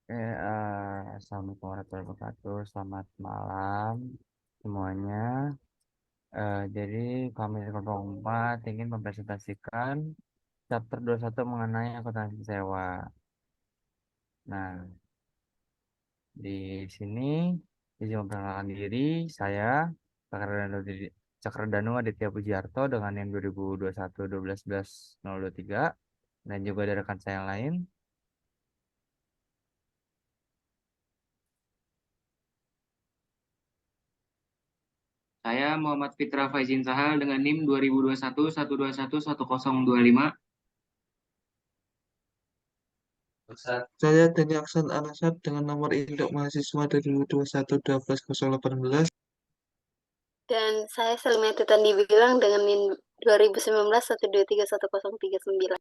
Assalamualaikum warahmatullahi wabarakatuh. Selamat malam semuanya. Jadi kami dari kelompok 4 ingin mempresentasikan chapter 21 mengenai akuntansi sewa. Nah, di sini izin memperkenalkan diri, saya Cakradanu Aditya Pujiarto dengan NIM 2021 12 11 023 dan juga ada rekan saya yang lain. Saya Muhammad Fitra Faizin Sahal dengan NIM 2021 121 1025. Saya Dani Aksan Anasar dengan nomor induk mahasiswa 2021 12 018. Dan saya Selma Tutandi Bilang dengan NIM 2019 123 1039.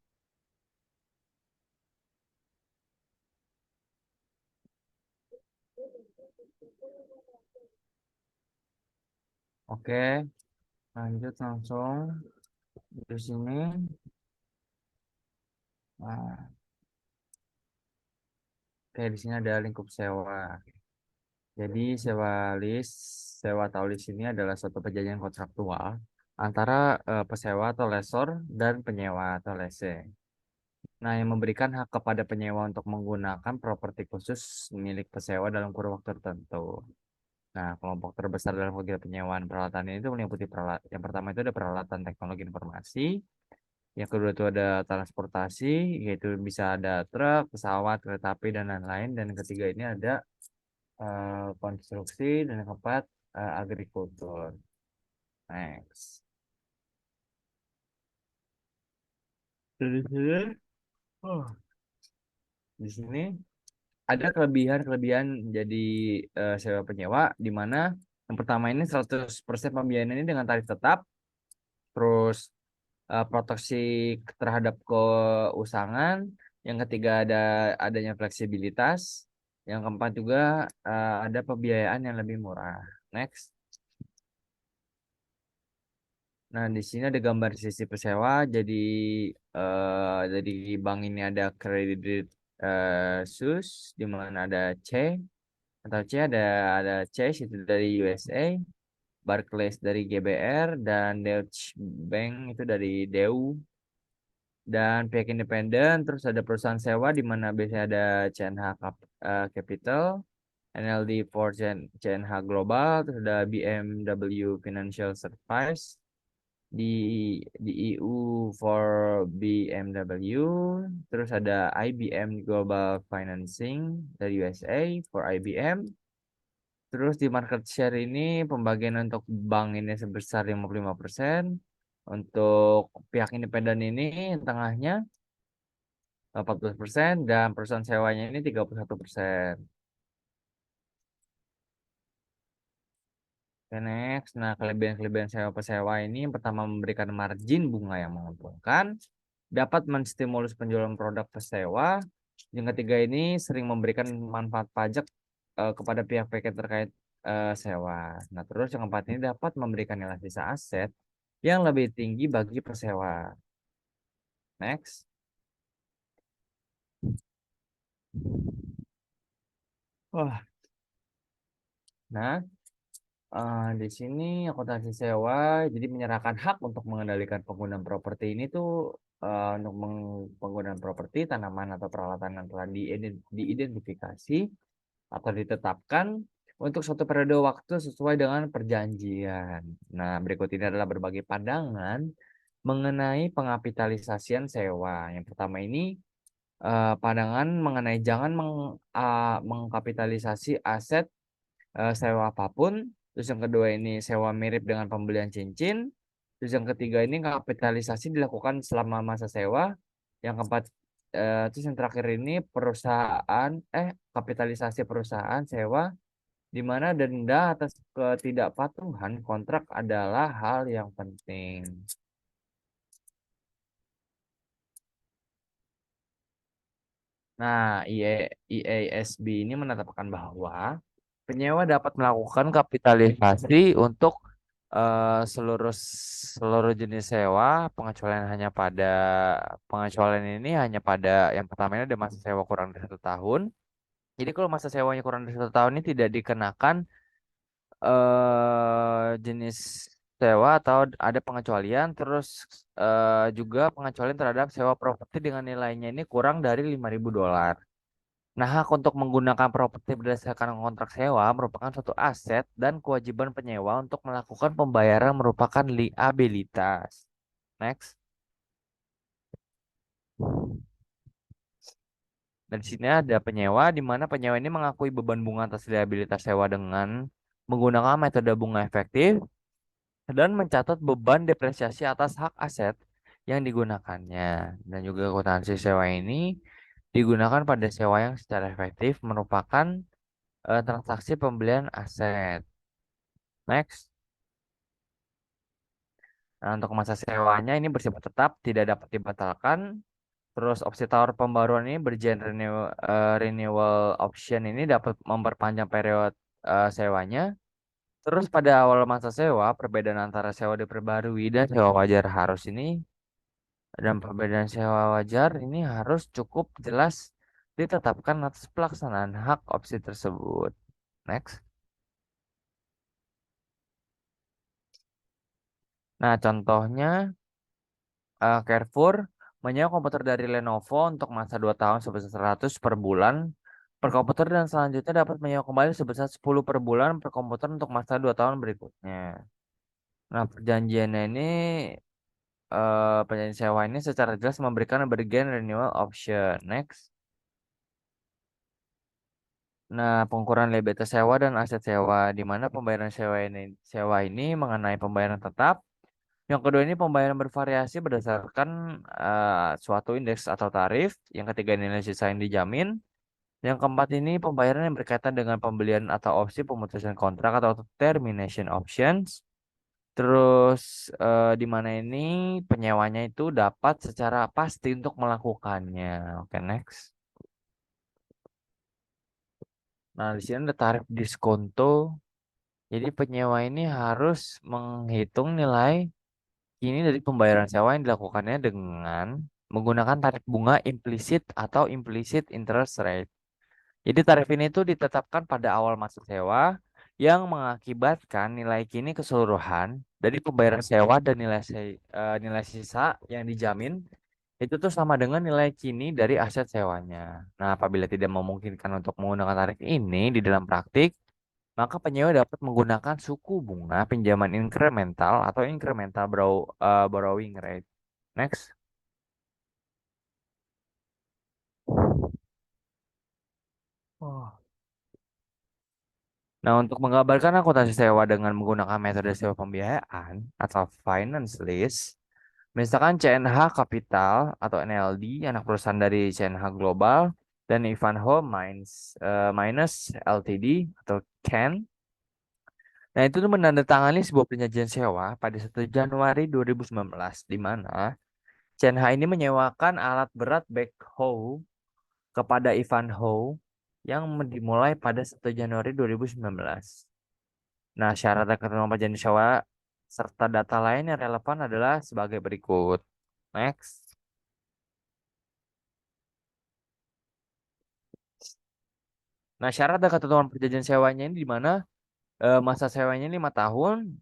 Oke, lanjut langsung di sini. Nah, oke, di sini ada lingkup sewa. Jadi sewa atau lease ini adalah suatu perjanjian kontraktual antara pesewa atau lesor dan penyewa atau lese. Nah, yang memberikan hak kepada penyewa untuk menggunakan properti khusus milik pesewa dalam kurun waktu tertentu. Nah, kelompok terbesar dalam kegiatan penyewaan peralatan ini itu meliputi peralatan. Yang pertama itu ada peralatan teknologi informasi. Yang kedua itu ada transportasi, yaitu bisa ada truk, pesawat, kereta api, dan lain-lain. Dan yang ketiga ini ada konstruksi, dan yang keempat agrikultur. Next. Dari sini, oh, di sini ada kelebihan-kelebihan jadi sewa penyewa, di mana yang pertama ini 100% pembiayaan ini dengan tarif tetap, terus proteksi terhadap keusangan, yang ketiga adanya fleksibilitas, yang keempat juga ada pembiayaan yang lebih murah. Next. Nah, di sini ada gambar sisi pesewa. Jadi bank ini ada Credit Suisse, di mana ada C atau C ada Chase itu dari USA, Barclays dari GBR, dan Deutsche Bank itu dari DEU. Dan pihak independen, terus ada perusahaan sewa di mana biasanya ada CNH Capital, NLD for CNH Global, terus ada BMW Financial Service, di EU for BMW, terus ada IBM Global Financing dari USA for IBM. Terus di market share ini pembagian untuk bank ini sebesar 55%. Untuk pihak independen ini tengahnya 14% dan perusahaan sewanya ini 31%. Oke, next. Nah, kelebihan-kelebihan sewa pesewa ini yang pertama memberikan margin bunga yang menguntungkan, dapat menstimulus penjualan produk pesewa. Yang ketiga ini sering memberikan manfaat pajak kepada pihak-pihak terkait sewa. Nah, terus yang keempat ini dapat memberikan nilai sisa aset yang lebih tinggi bagi pesewa. Next. Wah. Nah, di sini akuntansi sewa jadi menyerahkan hak untuk mengendalikan penggunaan properti ini tuh untuk penggunaan properti, tanaman atau peralatan yang telah diidentifikasi atau ditetapkan untuk suatu periode waktu sesuai dengan perjanjian. Nah, berikut ini adalah berbagai pandangan mengenai pengkapitalisasian sewa. Yang pertama ini pandangan mengenai jangan mengkapitalisasi aset sewa apapun. Terus yang kedua ini sewa mirip dengan pembelian cincin. Terus yang ketiga ini kapitalisasi dilakukan selama masa sewa. Yang keempat, terus yang terakhir ini kapitalisasi perusahaan sewa di mana denda atas ketidakpatuhan kontrak adalah hal yang penting. Nah, IASB ini menetapkan bahwa penyewa dapat melakukan kapitalisasi untuk seluruh jenis sewa. Pengecualian ini hanya pada yang pertama ini ada masa sewa kurang dari 1 tahun. Jadi kalau masa sewanya kurang dari 1 tahun ini tidak dikenakan jenis sewa atau ada pengecualian, terus juga pengecualian terhadap sewa properti dengan nilainya ini kurang dari $5.000. Nah, hak untuk menggunakan properti berdasarkan kontrak sewa merupakan suatu aset dan kewajiban penyewa untuk melakukan pembayaran merupakan liabilitas. Next. Dan di sini ada penyewa, di mana penyewa ini mengakui beban bunga atas liabilitas sewa dengan menggunakan metode bunga efektif dan mencatat beban depresiasi atas hak aset yang digunakannya. Dan juga akuntansi sewa ini digunakan pada sewa yang secara efektif merupakan transaksi pembelian aset. Next. Nah, untuk masa sewanya ini bersifat tetap, tidak dapat dibatalkan. Terus opsi tawar pembaruan ini bergen renewal option ini dapat memperpanjang periode sewanya. Terus pada awal masa sewa, perbedaan antara sewa diperbarui dan sewa wajar harus ini dan perbedaan sewa wajar ini harus cukup jelas ditetapkan atas pelaksanaan hak opsi tersebut. Next. Nah, contohnya Carrefour menyewa komputer dari Lenovo untuk masa 2 tahun sebesar 100 per bulan per komputer dan selanjutnya dapat menyewa kembali sebesar 10 per bulan per komputer untuk masa 2 tahun berikutnya. Nah, perjanjiannya ini perjanjian sewa ini secara jelas memberikan bergen renewal option. Next. Nah, pengukuran liabilitas sewa dan aset sewa di mana pembayaran sewa ini mengenai pembayaran tetap. Yang kedua ini pembayaran bervariasi berdasarkan suatu indeks atau tarif. Yang ketiga nilai sisa yang dijamin. Yang keempat ini pembayaran yang berkaitan dengan pembelian atau opsi pemutusan kontrak atau termination options. Terus di mana ini penyewanya itu dapat secara pasti untuk melakukannya. Oke, next. Nah, di sini ada tarif diskonto. Jadi penyewa ini harus menghitung nilai ini dari pembayaran sewa yang dilakukannya dengan menggunakan tarif bunga implisit atau implicit interest rate. Jadi tarif ini tuh ditetapkan pada awal masa sewa yang mengakibatkan nilai kini keseluruhan dari pembayaran sewa dan nilai sisa yang dijamin itu tuh sama dengan nilai kini dari aset sewanya. Nah, apabila tidak memungkinkan untuk menggunakan tarif ini di dalam praktik, maka penyewa dapat menggunakan suku bunga pinjaman incremental atau incremental borrowing rate. Next. Oh. Nah, untuk menggambarkan akuntansi sewa dengan menggunakan metode sewa pembiayaan atau finance lease, misalkan CNH Capital atau NLD, anak perusahaan dari CNH Global, dan Ivanhoe Minus Ltd atau CAN. Nah, itu tuh menandatangani sebuah perjanjian sewa pada 1 Januari 2019, di mana CNH ini menyewakan alat berat backhoe kepada Ivanhoe yang dimulai pada 1 Januari 2019. Nah, syarat dan ketentuan perjanjian sewa serta data lain yang relevan adalah sebagai berikut. Next. Nah, syarat dan ketentuan perjanjian sewanya ini di mana masa sewanya 5 tahun,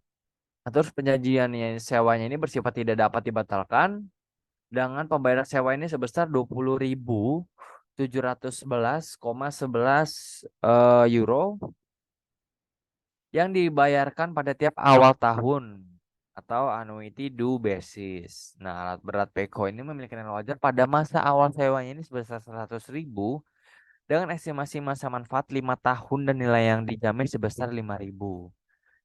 terus perjanjian sewanya ini bersifat tidak dapat dibatalkan dengan pembayaran sewa ini sebesar 20.711,11 euro yang dibayarkan pada tiap awal tahun atau annuity due basis. Nah, alat berat backhoe ini memiliki nilai wajar pada masa awal sewanya ini sebesar 100.000 dengan estimasi masa manfaat 5 tahun dan nilai yang dijamin sebesar 5.000.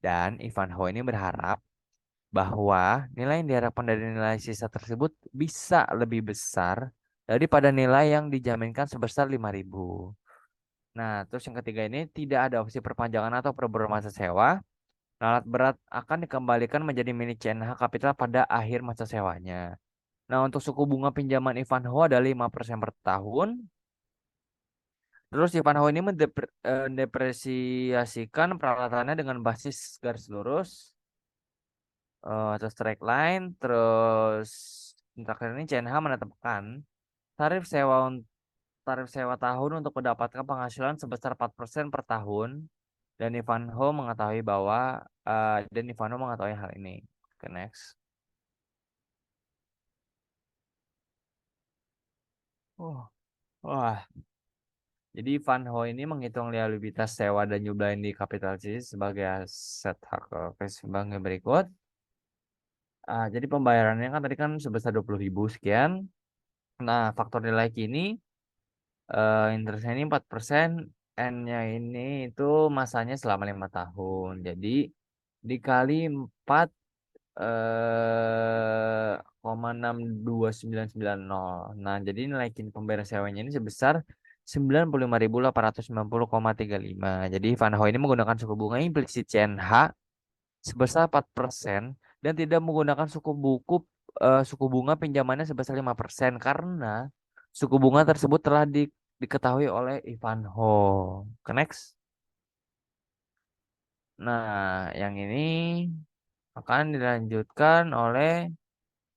Dan Ivanhoe ini berharap bahwa nilai yang diharapkan dari nilai sisa tersebut bisa lebih besar daripada nilai yang dijaminkan sebesar 5.000. Nah, terus yang ketiga ini tidak ada opsi perpanjangan atau perburuan masa sewa. Alat berat akan dikembalikan menjadi milik CNH Capital pada akhir masa sewanya. Nah, untuk suku bunga pinjaman Ivanhoe ada 5% per tahun. Terus Ivanhoe ini mendepresiasikan peralatannya dengan basis garis lurus atau straight line. Terus terakhir ini CNH menetapkan tarif sewa tarif sewa tahun untuk mendapatkan penghasilan sebesar 4% per tahun. Dan Ivanhoe mengetahui hal ini. Oke, next. Oh, wah. Jadi Ivanhoe ini menghitung liabilitas sewa dan jumlah yang dikapitalisasi sebagai aset hak sebagai berikut. Jadi pembayarannya kan tadi kan sebesar 20.000 sekian. Nah, faktor nilai kini interestnya ini 4%, N-nya ini itu masanya selama 5 tahun. Jadi dikali 4 0,62990. Nah, jadi nilai kini pembayaran sewanya ini sebesar 95.890,35. Jadi Ivanhoe ini menggunakan suku bunga implisit CNH sebesar 4% dan tidak menggunakan suku bunga pinjamannya sebesar 5% karena suku bunga tersebut telah diketahui oleh Ivanhoe. Next. Nah, yang ini akan dilanjutkan oleh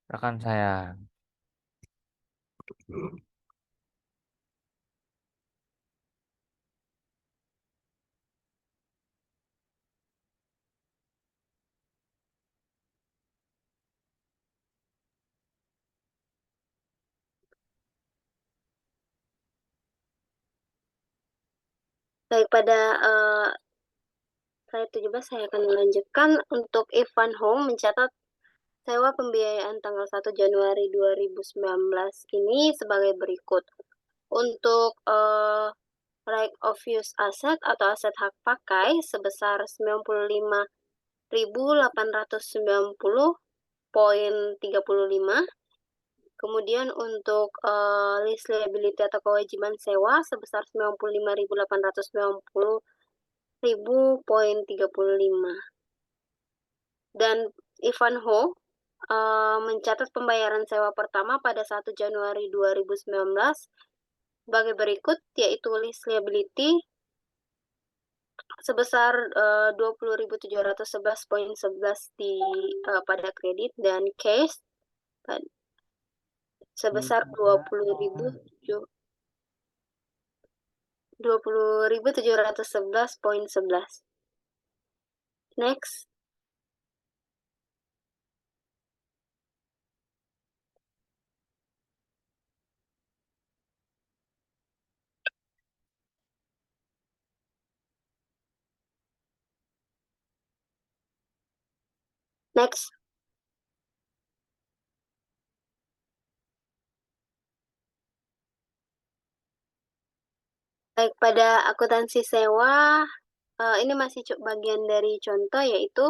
rekan saya. Baik, pada slide 17 saya akan melanjutkan. Untuk Ivanhoe mencatat sewa pembiayaan tanggal 1 Januari 2019 ini sebagai berikut. Untuk right of use asset atau aset hak pakai sebesar 95.890,35. Kemudian untuk lease liability atau kewajiban sewa sebesar 95.890,35. Dan Ivanhoe mencatat pembayaran sewa pertama pada 1 Januari 2019 sebagai berikut, yaitu lease liability sebesar 20.711,11 pada kredit dan cash sebesar 20.711,11. Next. Next. Baik, pada akuntansi sewa, ini masih bagian dari contoh, yaitu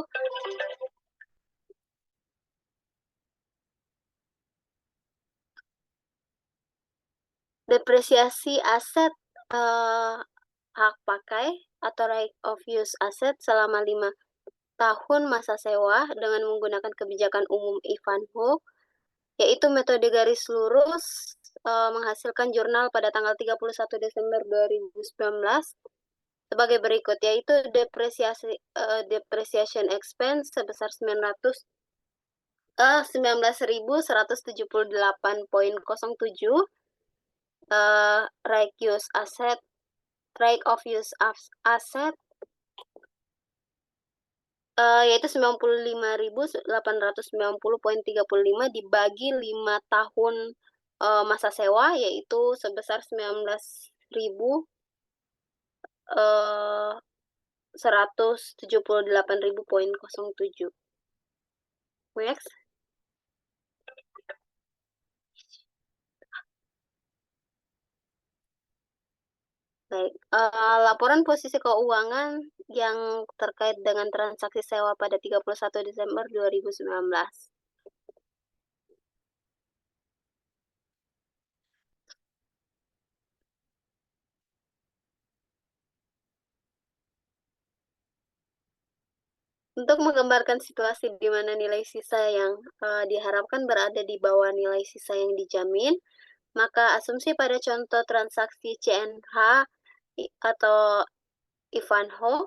depresiasi aset hak pakai atau right of use asset selama 5 tahun masa sewa dengan menggunakan kebijakan umum Ivanhoe, yaitu metode garis lurus menghasilkan jurnal pada tanggal 31 Desember 2019 sebagai berikut, yaitu depreciation expense sebesar 19.178,07, right of use asset yaitu 95.890,35 dibagi 5 tahun masa sewa, yaitu sebesar 19.178.07. Next. Baik, laporan posisi keuangan yang terkait dengan transaksi sewa pada 31 Desember 2019. Untuk menggambarkan situasi di mana nilai sisa yang diharapkan berada di bawah nilai sisa yang dijamin, maka asumsi pada contoh transaksi CNH atau Ivanhoe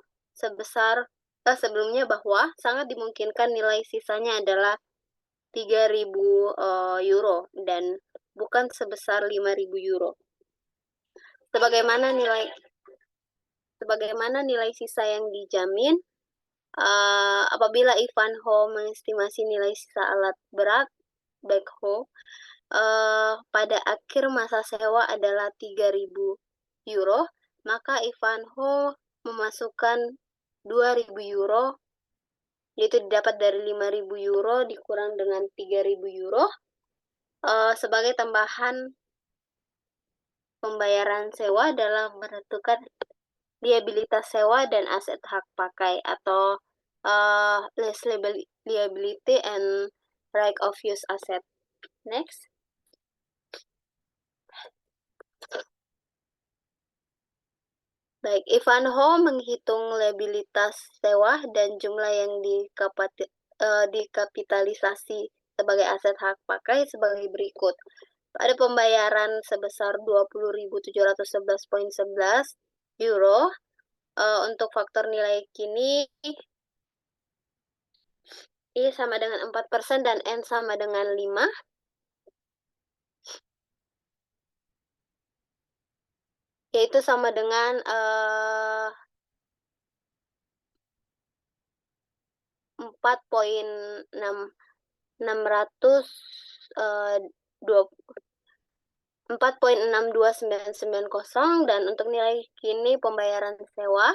sebelumnya bahwa sangat dimungkinkan nilai sisanya adalah 3.000 euro dan bukan sebesar 5.000 euro. sebagaimana nilai sisa yang dijamin apabila Ivanhoe mengestimasi nilai sisa alat berat backhoe pada akhir masa sewa adalah 3.000 euro, maka Ivanhoe memasukkan 2.000 euro, yaitu didapat dari 5.000 euro dikurang dengan 3.000 euro sebagai tambahan pembayaran sewa dalam menentukan liabilitas sewa dan aset hak pakai atau lease liability and right of use asset. Next. Baik, Ivanhoe menghitung liabilitas sewa dan jumlah yang dikapitalisasi sebagai aset hak pakai sebagai berikut. Pada pembayaran sebesar 20.711.11 euro untuk faktor nilai kini I sama dengan 4% dan N sama dengan 5. Yaitu sama dengan 4.62990 dan untuk nilai kini pembayaran sewa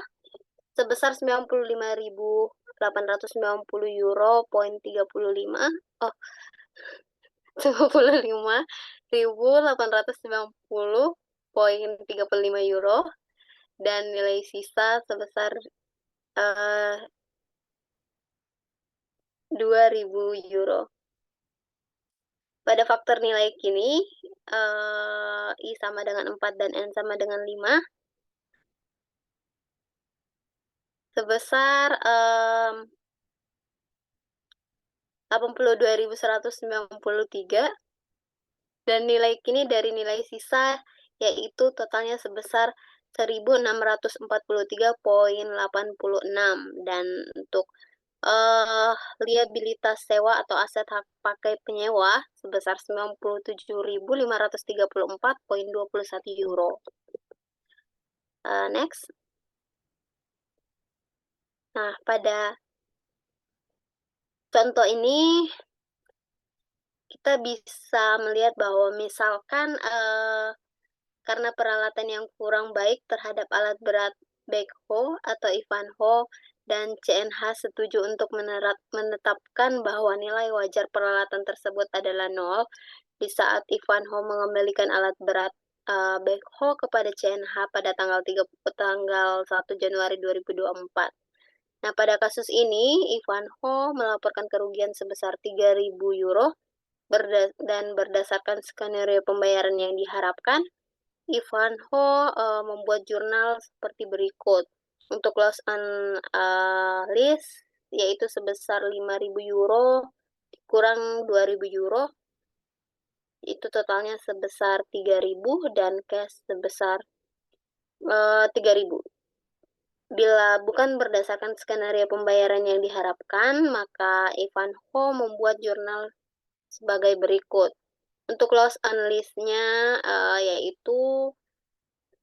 sebesar 95.890 euro poin 35 55.890,35 euro dan nilai sisa sebesar 2.000 euro. Pada faktor nilai kini I sama dengan 4 dan N sama dengan 5 sebesar 82.193 dan nilai kini dari nilai sisa yaitu totalnya sebesar 1.643,86 dan untuk liabilitas sewa atau aset hak pakai penyewa sebesar 97.534,21 euro. Next. Nah, pada contoh ini kita bisa melihat bahwa misalkan karena peralatan yang kurang baik terhadap alat berat backhoe atau Ivanhoe dan CNH setuju untuk menetapkan bahwa nilai wajar peralatan tersebut adalah 0 di saat Ivanhoe mengembalikan alat berat backhoe kepada CNH pada tanggal 1 Januari 2024. Nah, pada kasus ini, Ivanhoe melaporkan kerugian sebesar 3.000 euro dan berdasarkan skenario pembayaran yang diharapkan, Ivanhoe membuat jurnal seperti berikut. Untuk loss on lease, yaitu sebesar 5.000 euro kurang 2.000 euro, itu totalnya sebesar 3.000 dan cash sebesar 3.000. Bila bukan berdasarkan skenario pembayaran yang diharapkan, maka Ivanhoe membuat jurnal sebagai berikut. Untuk loss on lease-nya yaitu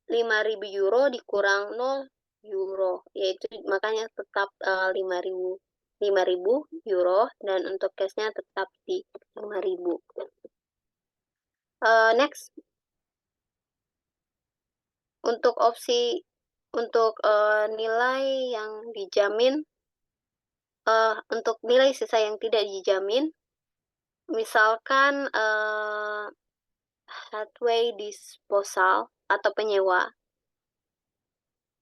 5.000 euro dikurang 0 euro, yaitu makanya tetap 5.000 euro dan untuk cash-nya tetap di 5.000. Next. Untuk nilai yang dijamin, untuk nilai sisa yang tidak dijamin, misalkan Hathaway disposal atau penyewa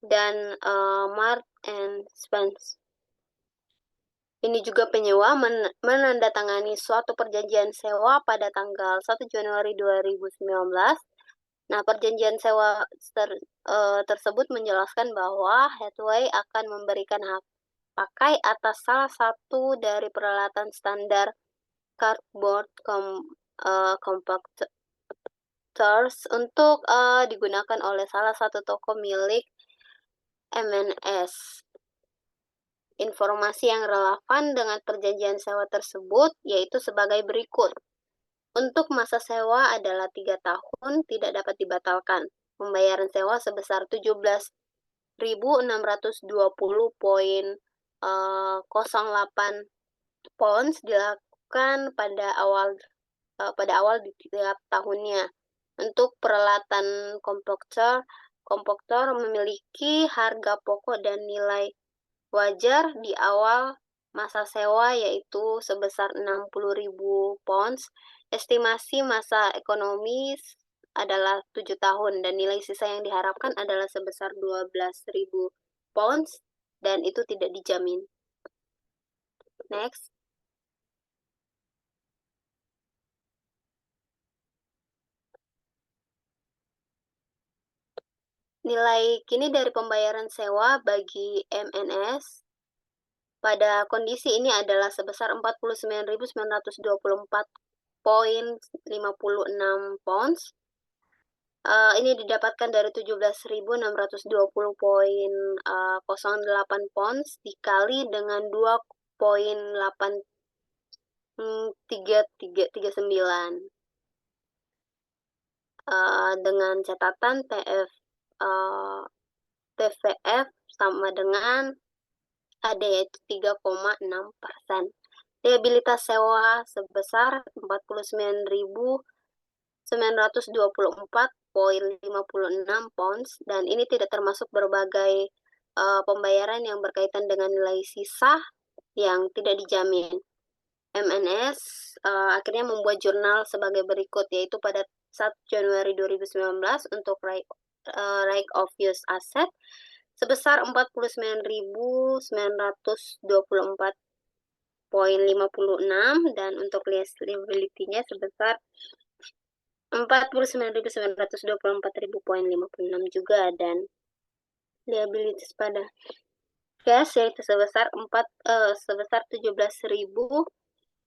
dan Mart and Spence. Ini juga penyewa menandatangani suatu perjanjian sewa pada tanggal 1 Januari 2019. Nah, perjanjian sewa tersebut menjelaskan bahwa Hathaway akan memberikan hak pakai atas salah satu dari peralatan standar cardboard compactors untuk digunakan oleh salah satu toko milik M&S. Informasi yang relevan dengan perjanjian sewa tersebut yaitu sebagai berikut. Untuk masa sewa adalah 3 tahun, tidak dapat dibatalkan. pembayaran sewa sebesar 17.620,08 pounds dilakukan pada awal di tiap tahunnya. Untuk peralatan kompaktor memiliki harga pokok dan nilai wajar di awal masa sewa yaitu sebesar 60.000 pounds. Estimasi masa ekonomis adalah 7 tahun dan nilai sisa yang diharapkan adalah sebesar 12.000 pounds dan itu tidak dijamin. Next. Nilai kini dari pembayaran sewa bagi MNS pada kondisi ini adalah sebesar 49.924,56 pounds. Ini didapatkan dari 17.620,08 pounds dikali dengan 2,83339. Dengan catatan TVF sama dengan AD yaitu 3,6%. Liabilitas sewa sebesar 49.924,56 pounds dan ini tidak termasuk berbagai pembayaran yang berkaitan dengan nilai sisa yang tidak dijamin. MNS akhirnya membuat jurnal sebagai berikut, yaitu pada 1 Januari 2019 untuk right of use asset sebesar 49.924,56 dan untuk liability-nya sebesar 49.924.56 juga, dan liabilities pada cash yaitu sebesar 17.620,08.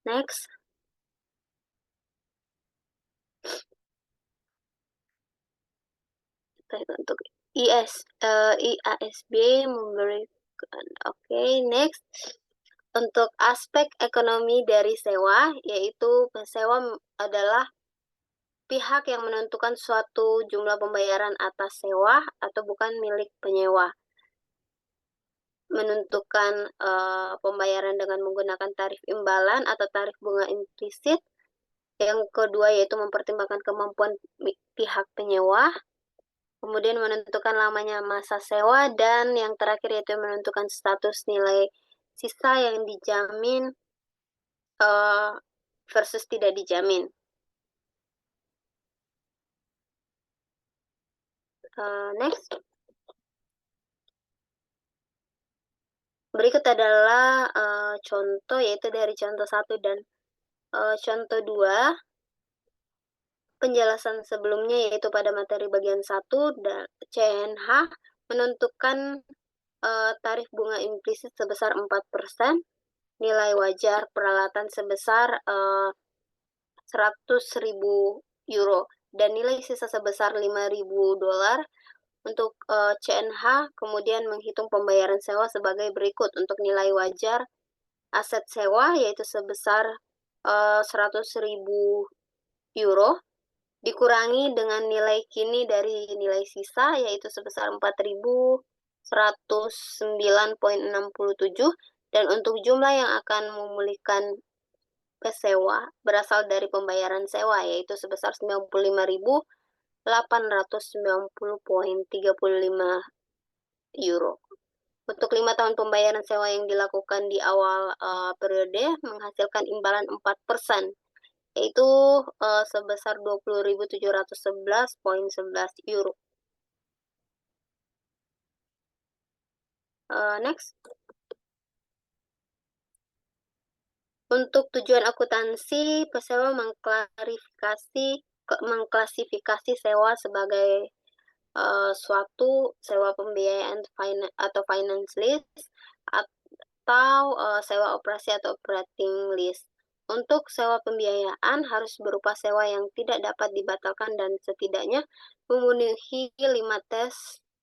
Next. Untuk IASB memberikan next. Untuk aspek ekonomi dari sewa, yaitu pesewa adalah pihak yang menentukan suatu jumlah pembayaran atas sewa atau bukan milik penyewa. Menentukan pembayaran dengan menggunakan tarif imbalan atau tarif bunga implisit. Yang kedua yaitu mempertimbangkan kemampuan pihak penyewa. Kemudian menentukan lamanya masa sewa, dan yang terakhir yaitu menentukan status nilai sisa yang dijamin versus tidak dijamin. Next. Berikut adalah contoh yaitu dari contoh 1 dan contoh 2. Penjelasan sebelumnya yaitu pada materi bagian 1 dan CNH menentukan tarif bunga implisit sebesar 4%, nilai wajar peralatan sebesar 100.000 euro dan nilai sisa sebesar 5.000 dolar. Untuk CNH kemudian menghitung pembayaran sewa sebagai berikut. Untuk nilai wajar aset sewa yaitu sebesar 100.000 euro dikurangi dengan nilai kini dari nilai sisa yaitu sebesar 4.109,67, dan untuk jumlah yang akan memulihkan pesewa berasal dari pembayaran sewa yaitu sebesar 95.890,35 euro. Untuk 5 tahun pembayaran sewa yang dilakukan di awal periode menghasilkan imbalan 4%, yaitu sebesar 20.711,11 euro. Next. Untuk tujuan akuntansi, pesewa mengklasifikasi sewa sebagai suatu sewa pembiayaan atau finance lease atau sewa operasi atau operating lease. Untuk sewa pembiayaan harus berupa sewa yang tidak dapat dibatalkan dan setidaknya memenuhi 5 tes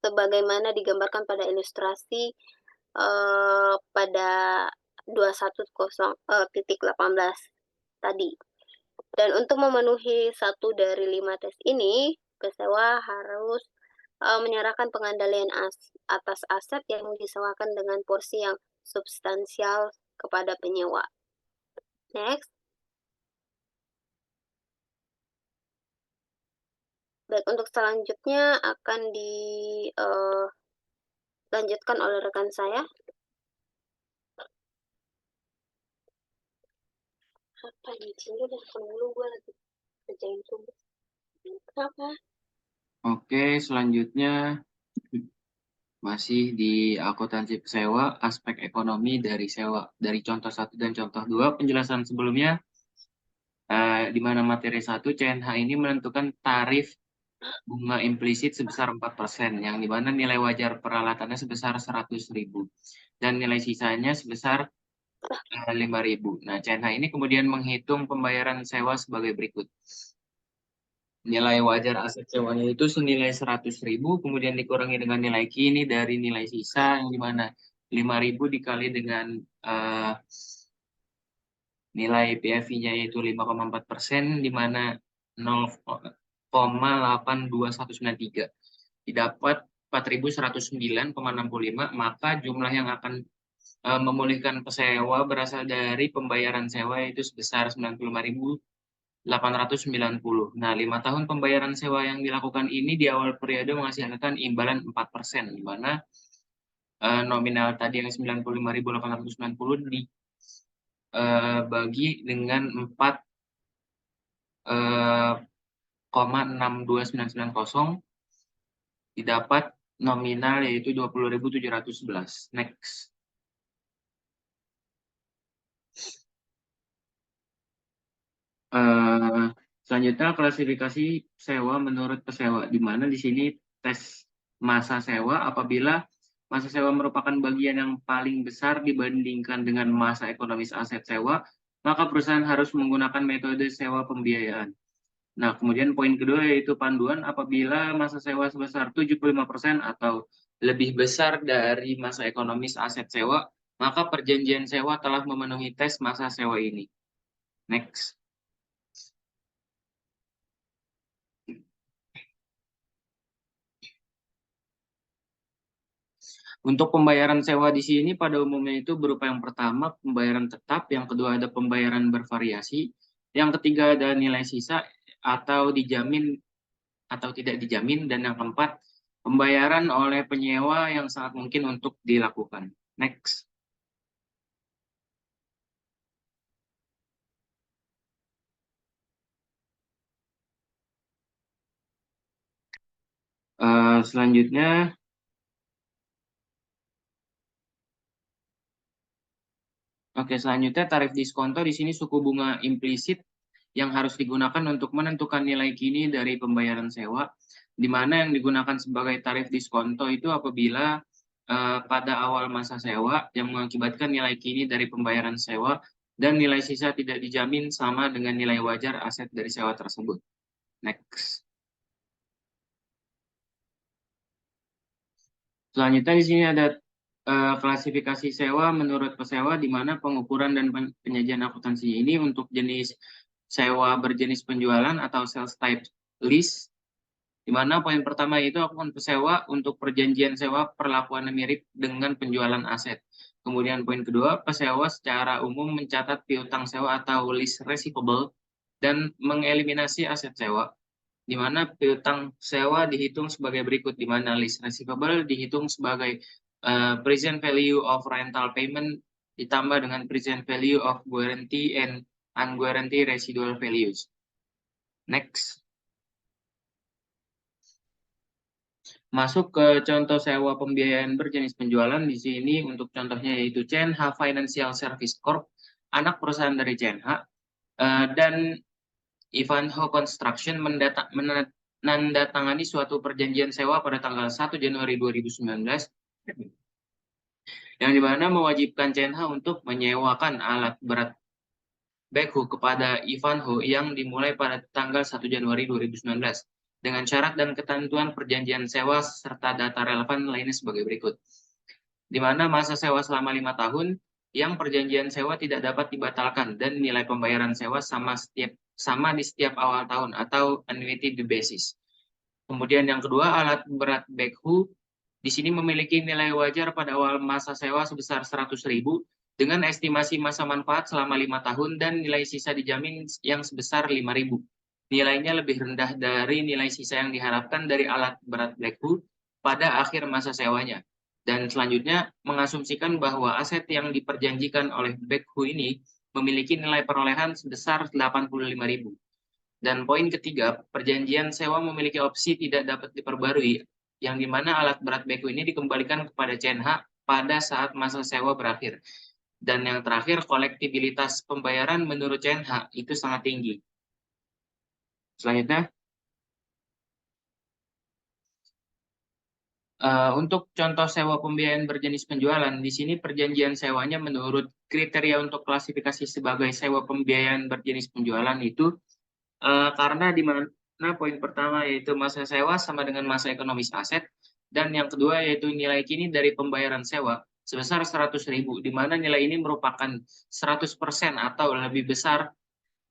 sebagaimana digambarkan pada ilustrasi pada 210.18 tadi. Dan untuk memenuhi 1 dari 5 tes ini, pesewa harus menyerahkan pengendalian atas aset yang disewakan dengan porsi yang substansial kepada penyewa. Next. Baik, untuk selanjutnya akan dilanjutkan oleh rekan saya. Apa ini? Cinggu udah dulu gue lagi kerjain tugas. Kenapa? Oke, selanjutnya masih di akuntansi sewa, aspek ekonomi dari sewa. Dari contoh 1 dan contoh 2, penjelasan sebelumnya, di mana materi 1, CNH ini menentukan tarif bunga implisit sebesar 4%, yang di mana nilai wajar peralatannya sebesar 100.000, dan nilai sisanya sebesar 5.000. Nah, CNH ini kemudian menghitung pembayaran sewa sebagai berikut. Nilai wajar aset sewanya itu senilai 100.000, kemudian dikurangi dengan nilai kini dari nilai sisa, yang dimana 5.000 dikali dengan nilai PFI-nya yaitu 5,4%, dimana 0,82193. Didapat 4.109,65, maka jumlah yang akan memulihkan pesewa berasal dari pembayaran sewa yaitu sebesar 95.890. Nah, 5 tahun pembayaran sewa yang dilakukan ini di awal periode menghasilkan imbalan 4%, di mana nominal tadi yang 95.890 dibagi dengan 4,62990, didapat nominal yaitu 20.711. Next. Selanjutnya klasifikasi sewa menurut pesewa, di mana di sini tes masa sewa. Apabila masa sewa merupakan bagian yang paling besar dibandingkan dengan masa ekonomis aset sewa, maka perusahaan harus menggunakan metode sewa pembiayaan. Nah, kemudian poin kedua yaitu panduan. Apabila masa sewa sebesar 75% atau lebih besar dari masa ekonomis aset sewa, maka perjanjian sewa telah memenuhi tes masa sewa ini. Next. Untuk pembayaran sewa di sini pada umumnya itu berupa yang pertama pembayaran tetap, yang kedua ada pembayaran bervariasi, yang ketiga ada nilai sisa atau dijamin atau tidak dijamin, dan yang keempat pembayaran oleh penyewa yang sangat mungkin untuk dilakukan. Next. Selanjutnya tarif diskonto. Di sini suku bunga implisit yang harus digunakan untuk menentukan nilai kini dari pembayaran sewa, di mana yang digunakan sebagai tarif diskonto itu apabila pada awal masa sewa yang mengakibatkan nilai kini dari pembayaran sewa dan nilai sisa tidak dijamin sama dengan nilai wajar aset dari sewa tersebut. Next. Selanjutnya di sini ada klasifikasi sewa menurut pesewa, di mana pengukuran dan penyajian akuntansi ini untuk jenis sewa berjenis penjualan atau sales type lease, di mana poin pertama itu akun pesewa untuk perjanjian sewa perlakuannya mirip dengan penjualan aset. Kemudian poin kedua, pesewa secara umum mencatat piutang sewa atau lease receivable dan mengeliminasi aset sewa, di mana piutang sewa dihitung sebagai berikut, di mana lease receivable dihitung sebagai present value of rental payment ditambah dengan present value of guarantee and unguaranteed residual values. Next. Masuk ke contoh sewa pembiayaan berjenis penjualan. Di sini untuk contohnya yaitu CNH Financial Service Corp, anak perusahaan dari CNH, dan Ivanhoe Construction menandatangani suatu perjanjian sewa pada tanggal 1 Januari 2019, yang dimana mewajibkan CNH untuk menyewakan alat berat backhoe kepada Ivanhoe yang dimulai pada tanggal 1 Januari 2019 dengan syarat dan ketentuan perjanjian sewa serta data relevan lainnya sebagai berikut. Di mana masa sewa selama 5 tahun yang perjanjian sewa tidak dapat dibatalkan dan nilai pembayaran sewa sama setiap sama di setiap awal tahun atau annuity basis. Kemudian yang kedua, alat berat backhoe di sini memiliki nilai wajar pada awal masa sewa sebesar 100.000 dengan estimasi masa manfaat selama 5 tahun dan nilai sisa dijamin yang sebesar 5.000. Nilainya lebih rendah dari nilai sisa yang diharapkan dari alat berat backhoe pada akhir masa sewanya. Dan selanjutnya, mengasumsikan bahwa aset yang diperjanjikan oleh backhoe ini memiliki nilai perolehan sebesar 85.000. Dan poin ketiga, perjanjian sewa memiliki opsi tidak dapat diperbarui, yang dimana alat berat backhoe ini dikembalikan kepada CNH pada saat masa sewa berakhir. Dan yang terakhir, kolektibilitas pembayaran menurut CNH itu sangat tinggi. Selanjutnya, untuk contoh sewa pembiayaan berjenis penjualan, di sini perjanjian sewanya menurut kriteria untuk klasifikasi sebagai sewa pembiayaan berjenis penjualan itu karena di mana poin pertama yaitu masa sewa sama dengan masa ekonomis aset, dan yang kedua yaitu nilai kini dari pembayaran sewa sebesar 100.000, di mana nilai ini merupakan 100% atau lebih besar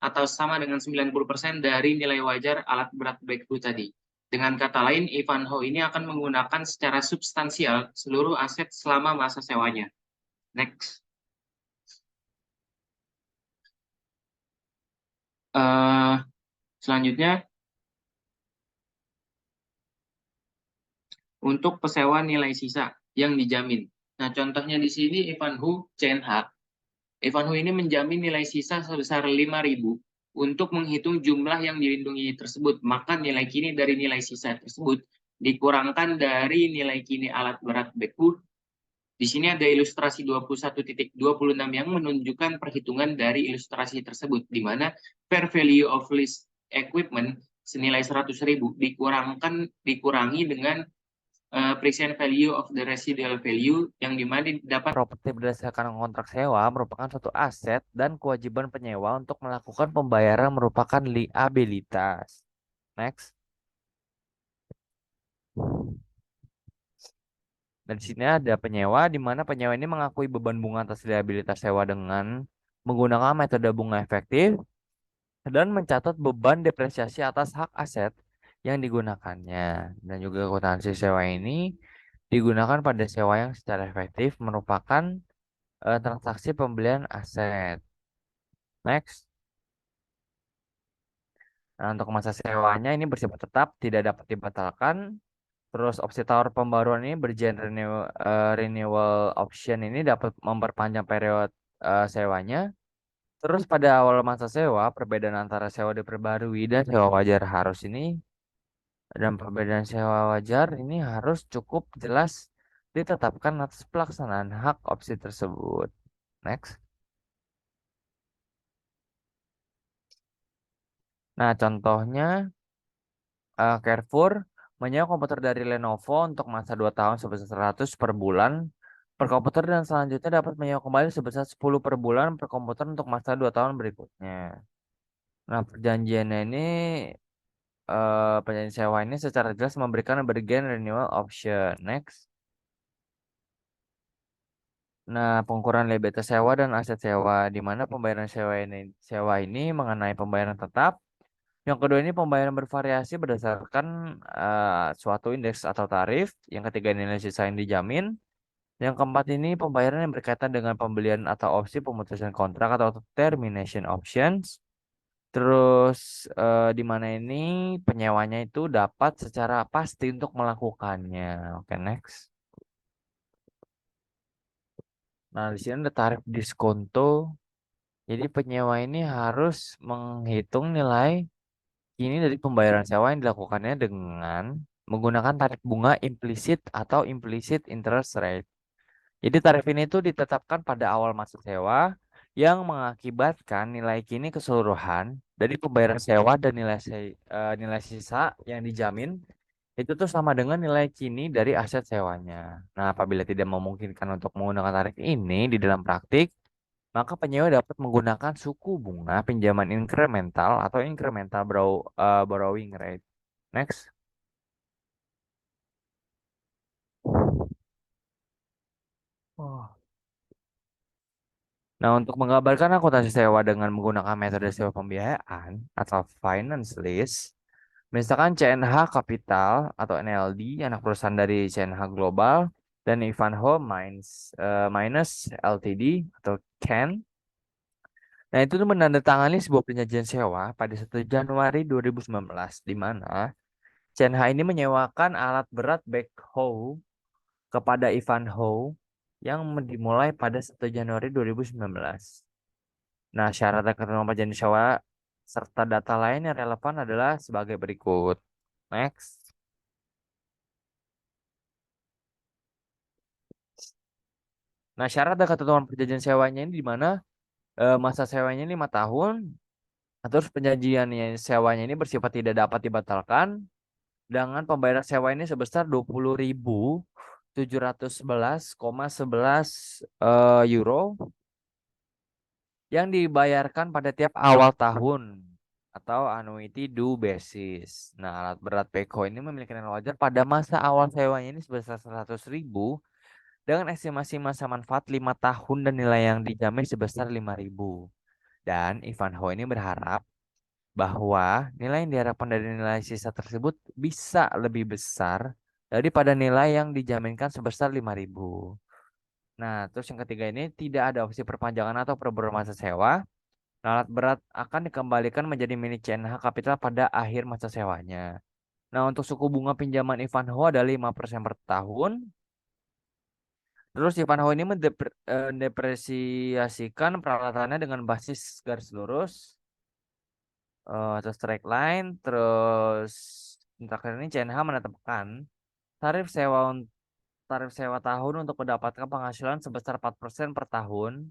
atau sama dengan 90% dari nilai wajar alat berat backhoe tadi. Dengan kata lain, Ivanhoe ini akan menggunakan secara substansial seluruh aset selama masa sewanya. Next. Selanjutnya, untuk pesewa nilai sisa yang dijamin. Nah, contohnya di sini Ivanhoe CNH. Ivanhoe ini menjamin nilai sisa sebesar 5.000 untuk menghitung jumlah yang dilindungi tersebut. Maka nilai kini dari nilai sisa tersebut dikurangkan dari nilai kini alat berat backhoe. Di sini ada ilustrasi 21.26 yang menunjukkan perhitungan dari ilustrasi tersebut, di mana fair value of lease equipment senilai 100.000 dikurangi dengan present value of the residual value yang dimana dapat Properti berdasarkan kontrak sewa merupakan suatu aset dan kewajiban penyewa untuk melakukan pembayaran merupakan liabilitas. Next. Dan di sini ada penyewa, di mana penyewa ini mengakui beban bunga atas liabilitas sewa dengan menggunakan metode bunga efektif dan mencatat beban depresiasi atas hak aset yang digunakannya. Dan juga akuntansi sewa ini digunakan pada sewa yang secara efektif merupakan transaksi pembelian aset. Next. Nah, untuk masa sewanya ini bersifat tetap, tidak dapat dibatalkan. Terus opsi tawar pembaruan ini bergen renewal option ini dapat memperpanjang periode sewanya. Terus pada awal masa sewa, perbedaan antara sewa diperbarui dan sewa wajar harus ini dan perbedaan sewa wajar ini harus cukup jelas ditetapkan atas pelaksanaan hak opsi tersebut. Next. Nah, contohnya Carrefour menyewa komputer dari Lenovo untuk masa 2 tahun sebesar 100 per bulan per komputer dan selanjutnya dapat menyewa kembali sebesar 10 per bulan per komputer untuk masa 2 tahun berikutnya. Nah, perjanjiannya ini perjanjian sewa ini secara jelas memberikan bergen renewal option. Next. Nah, pengukuran liabilitas sewa dan aset sewa di mana pembayaran sewa ini mengenai pembayaran tetap. Yang kedua ini pembayaran bervariasi berdasarkan suatu indeks atau tarif. Yang ketiga nilai sisa yang dijamin. Yang keempat ini pembayaran yang berkaitan dengan pembelian atau opsi pemutusan kontrak atau termination options. Terus di mana ini penyewanya itu dapat secara pasti untuk melakukannya. Oke, next. Nah, di sini ada tarif diskonto. Jadi penyewa ini harus menghitung nilai ini dari pembayaran sewa yang dilakukannya dengan menggunakan tarif bunga implisit atau implicit interest rate. Jadi tarif ini tuh ditetapkan pada awal masa sewa yang mengakibatkan nilai kini keseluruhan dari pembayaran sewa dan nilai sisa yang dijamin itu tuh sama dengan nilai kini dari aset sewanya. Nah, apabila tidak memungkinkan untuk menggunakan tarif ini di dalam praktik, maka penyewa dapat menggunakan suku bunga pinjaman incremental atau incremental borrowing rate. Next. Oh. Nah, untuk menggambarkan akuntansi sewa dengan menggunakan metode sewa pembiayaan atau finance lease, misalkan CNH Capital atau NLD, anak perusahaan dari CNH Global, dan Ivanhoe Minus Ltd atau CAN. Nah, itu tuh menandatangani sebuah perjanjian sewa pada 1 Januari 2019, di mana CNH ini menyewakan alat berat backhoe kepada Ivanhoe yang dimulai pada 1 Januari 2019. Nah, syarat dan ketentuan perjanjian sewa serta data lain yang relevan adalah sebagai berikut. Next. Nah, syarat dan ketentuan perjanjian sewanya ini di mana masa sewanya 5 tahun, terus perjanjian sewanya ini bersifat tidak dapat dibatalkan dengan pembayaran sewa ini sebesar 20.711,11 euro yang dibayarkan pada tiap awal tahun atau annuity due basis. Nah, alat berat backhoe ini memiliki nilai wajar pada masa awal sewanya ini sebesar 100.000 dengan estimasi masa manfaat 5 tahun dan nilai yang dijamin sebesar 5.000. Dan Ivanhoe ini berharap bahwa nilai yang diharapkan dari nilai sisa tersebut bisa lebih besar daripada nilai yang dijaminkan sebesar 5.000. Nah, terus yang ketiga ini tidak ada opsi perpanjangan atau perubahan masa sewa. Alat berat akan dikembalikan menjadi milik CNH Capital pada akhir masa sewanya. Nah, untuk suku bunga pinjaman Ivanhoe adalah 5% per tahun. Terus Ivanhoe ini mendepresiasikan peralatannya dengan basis garis lurus, terus straight line, terus terakhir ini CNH menetapkan tarif sewa tarif sewa tahun untuk mendapatkan penghasilan sebesar 4% per tahun.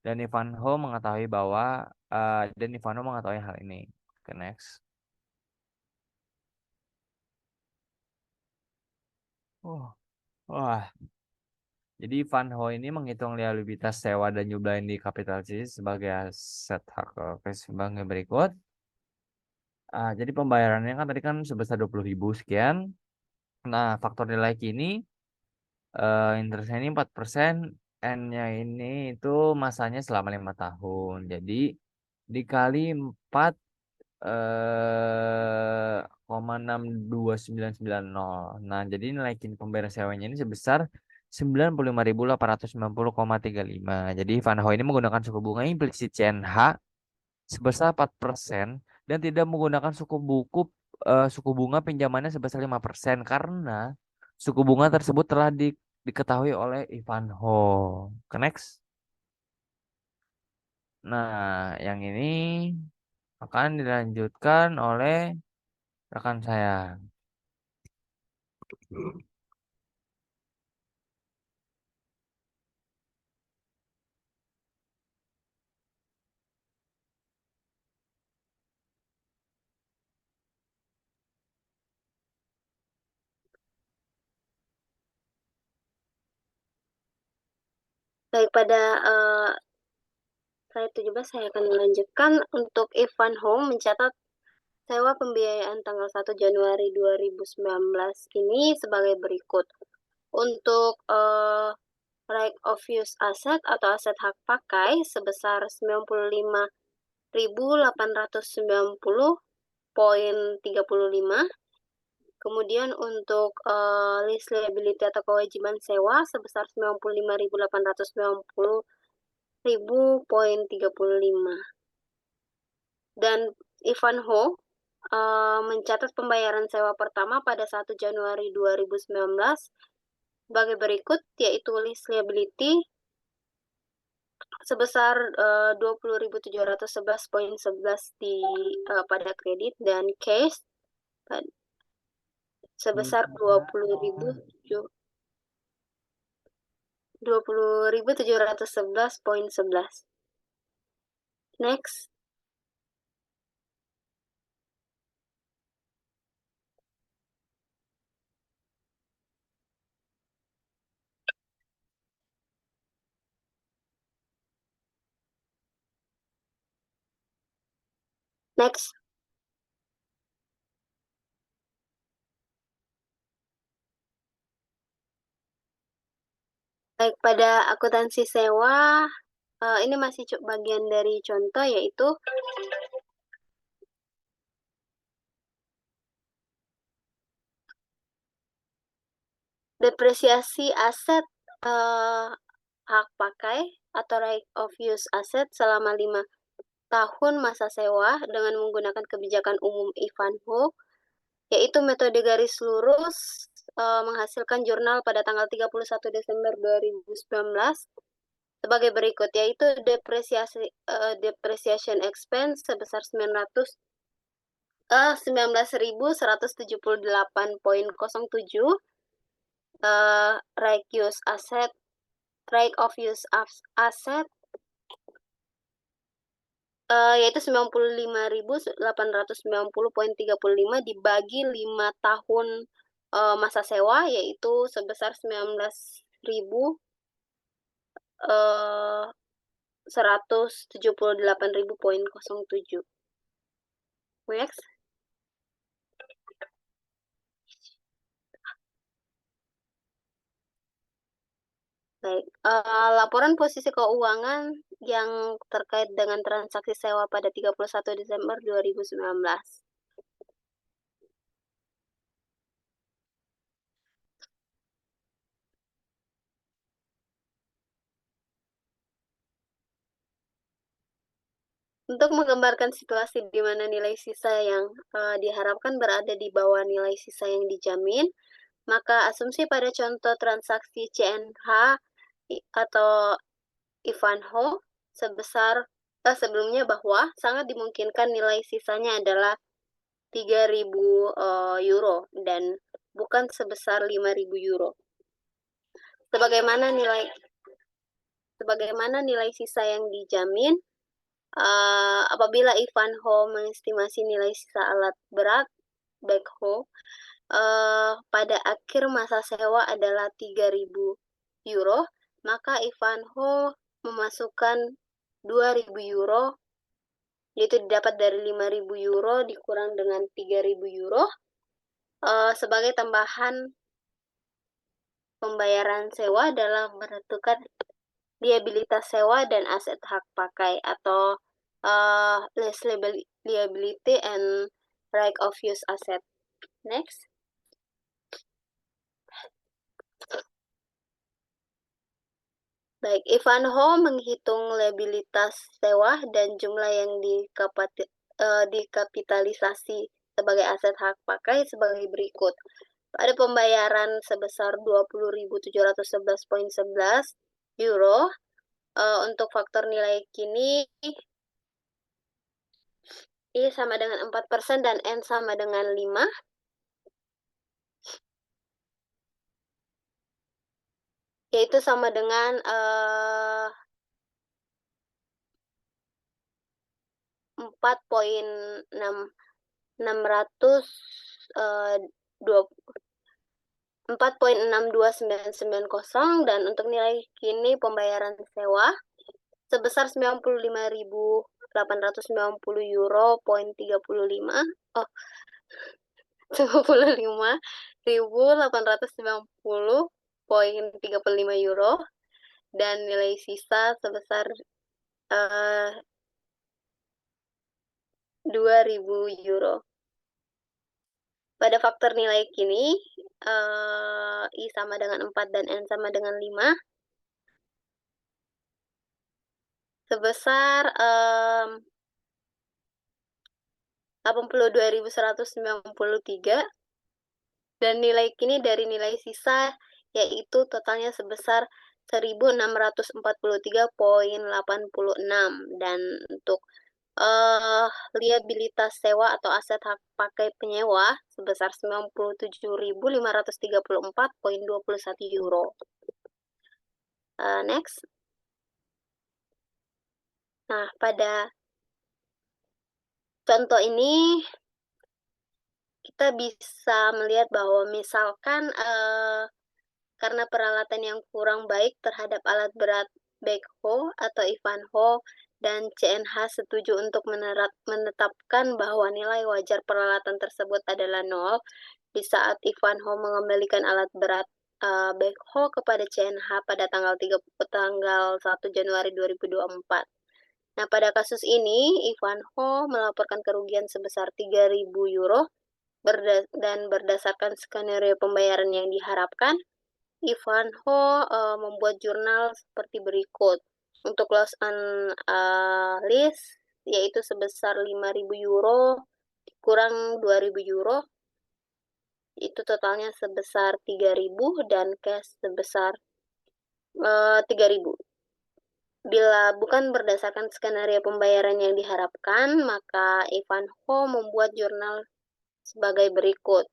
Dan Ivanhoe mengetahui hal ini. Oke, next. Oh, wah. Jadi Ivanhoe ini menghitung liabilitas sewa dan jumlah yang dikapitalisasi sebagai aset hak sebagai berikut. Jadi pembayarannya kan tadi kan sebesar 20.000 sekian. Nah, faktor nilai kini interestnya ini 4%, N-nya ini itu masanya selama 5 tahun. Jadi dikali 4 koma 62990. Nah, jadi nilai kini pembayaran sewanya ini sebesar 95.890,35. Jadi Vanho ini menggunakan suku bunga implisit CNH sebesar 4% dan tidak menggunakan suku bunga pinjamannya sebesar 5% karena suku bunga tersebut telah diketahui oleh Ivanho. Ke next. Nah, yang ini akan dilanjutkan oleh rekan saya. Daripada slide 17 saya akan melanjutkan. Untuk Ivanhoe mencatat sewa pembiayaan tanggal 1 Januari 2019 ini sebagai berikut. Untuk right of use asset atau aset hak pakai sebesar 95.890,35. Kemudian untuk lease liability atau kewajiban sewa sebesar 95.890.35. Dan Ivanhoe mencatat pembayaran sewa pertama pada 1 Januari 2019 sebagai berikut, yaitu lease liability sebesar 20.711,11 pada kredit dan cash sebesar 20.711,11. Next. Next. Baik, pada akuntansi sewa ini masih bagian dari contoh, yaitu depresiasi aset hak pakai atau right of use aset selama 5 tahun masa sewa dengan menggunakan kebijakan umum Ivanhoe, yaitu metode garis lurus menghasilkan jurnal pada tanggal 31 Desember 2019 sebagai berikut, yaitu depreciation expense sebesar 19.178,07 right of use asset yaitu 95.890,35 dibagi 5 tahun masa sewa, yaitu sebesar 178.007. Next. Baik, laporan posisi keuangan yang terkait dengan transaksi sewa pada 31 Desember 2019. Untuk menggambarkan situasi di mana nilai sisa yang diharapkan berada di bawah nilai sisa yang dijamin, maka asumsi pada contoh transaksi CNH atau Ivanhoe sebelumnya bahwa sangat dimungkinkan nilai sisanya adalah 3.000 euro dan bukan sebesar 5.000 euro. Sebagaimana nilai sisa yang dijamin apabila Ivanhoe mengestimasi nilai sisa alat berat backhoe pada akhir masa sewa adalah 3.000 euro, maka Ivanhoe memasukkan 2.000 euro, yaitu didapat dari 5.000 euro dikurang dengan 3.000 euro sebagai tambahan pembayaran sewa dalam menentukan liabilitas sewa dan aset hak pakai atau lease liability and right of use asset. Next. Baik, Ivanhoe menghitung liabilitas sewa dan jumlah yang dikapitalisasi sebagai aset hak pakai sebagai berikut. Pada pembayaran sebesar 20.711,11 euro untuk faktor nilai kini I sama dengan 4% dan N sama dengan 5. Yaitu sama dengan 4.62990 dan untuk nilai kini pembayaran sewa sebesar 95.890 euro poin 35 55.890,35 euro dan nilai sisa sebesar 2.000 euro. Pada faktor nilai kini I sama dengan 4 dan N sama dengan 5 sebesar 82.193 dan nilai kini dari nilai sisa yaitu totalnya sebesar 1.643,86 dan untuk liabilitas sewa atau aset hak pakai penyewa sebesar 97.534,21 euro. Next. Nah, pada contoh ini kita bisa melihat bahwa misalkan karena peralatan yang kurang baik terhadap alat berat backhoe atau Ivanhoe dan CNH setuju untuk menetapkan bahwa nilai wajar peralatan tersebut adalah 0 di saat Ivanhoe mengembalikan alat berat backhoe kepada CNH pada tanggal 1 Januari 2024. Nah, pada kasus ini, Ivanhoe melaporkan kerugian sebesar 3.000 euro dan berdasarkan skenario pembayaran yang diharapkan, Ivanhoe membuat jurnal seperti berikut. Untuk loss on lease, yaitu sebesar 5.000 euro kurang 2.000 euro, itu totalnya sebesar 3.000 dan cash sebesar 3.000. Bila bukan berdasarkan skenario pembayaran yang diharapkan, maka Ivanhoe membuat jurnal sebagai berikut.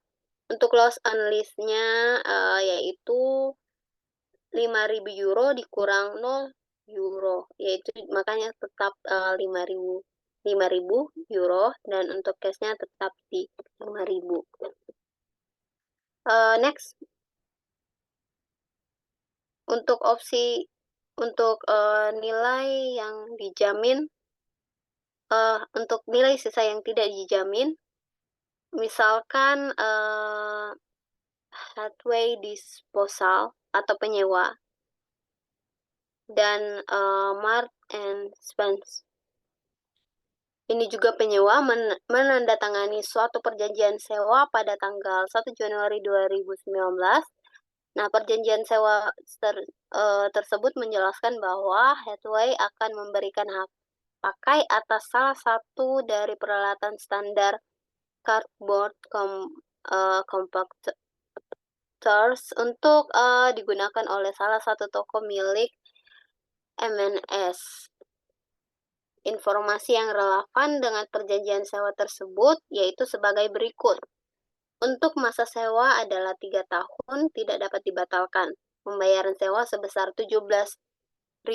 Untuk loss on lease-nya yaitu 5.000 euro dikurang 0 euro, yaitu makanya tetap 5.000 euro, dan untuk cash-nya tetap di 5.000. Next, untuk opsi untuk nilai yang dijamin, untuk nilai sisa yang tidak dijamin, misalkan Hathaway disposal atau penyewa, dan Mark and Spence. Ini juga penyewa menandatangani suatu perjanjian sewa pada tanggal 1 Januari 2019. Nah, perjanjian sewa tersebut menjelaskan bahwa Hathaway akan memberikan hak pakai atas salah satu dari peralatan standar cardboard compactors untuk digunakan oleh salah satu toko milik M&S. Informasi yang relevan dengan perjanjian sewa tersebut yaitu sebagai berikut. Untuk masa sewa adalah 3 tahun, tidak dapat dibatalkan. Pembayaran sewa sebesar 17.620,08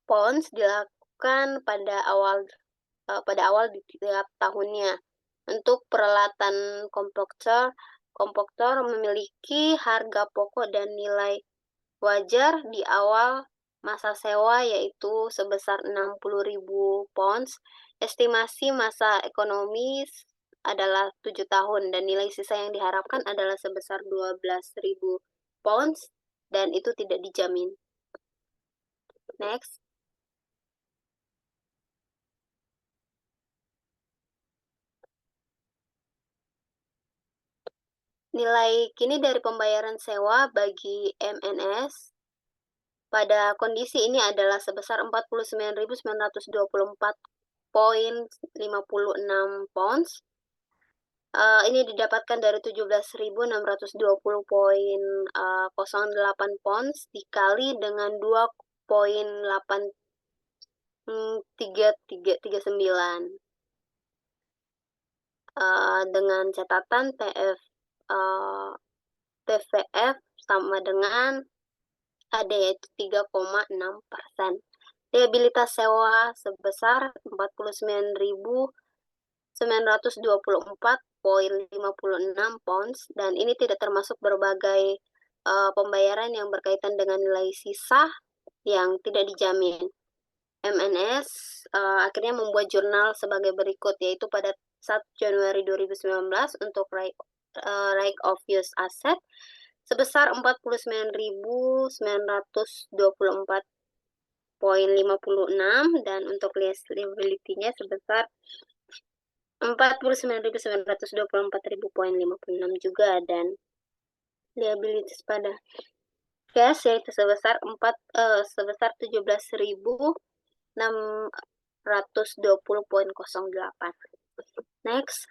pounds dilakukan pada awal di tiap tahunnya. Untuk peralatan kompaktor memiliki harga pokok dan nilai wajar di awal masa sewa yaitu sebesar 60.000 pounds. Estimasi masa ekonomis adalah 7 tahun dan nilai sisa yang diharapkan adalah sebesar 12.000 pounds dan itu tidak dijamin. Next. Nilai kini dari pembayaran sewa bagi M&S pada kondisi ini adalah sebesar 49.924,56 pounds. Ini didapatkan dari 17.620,08 pounds dikali dengan 2,83339 dengan catatan TVF sama dengan AD yaitu 3,6%. Liabilitas sewa sebesar 49.924,56 pounds dan ini tidak termasuk berbagai pembayaran yang berkaitan dengan nilai sisa yang tidak dijamin. M&S akhirnya membuat jurnal sebagai berikut, yaitu pada 1 Januari 2019 untuk right of use asset sebesar 49.924,56 dan untuk liability-nya sebesar 49.924,56 juga, dan liabilities pada cash yaitu sebesar 17.620,08. Next.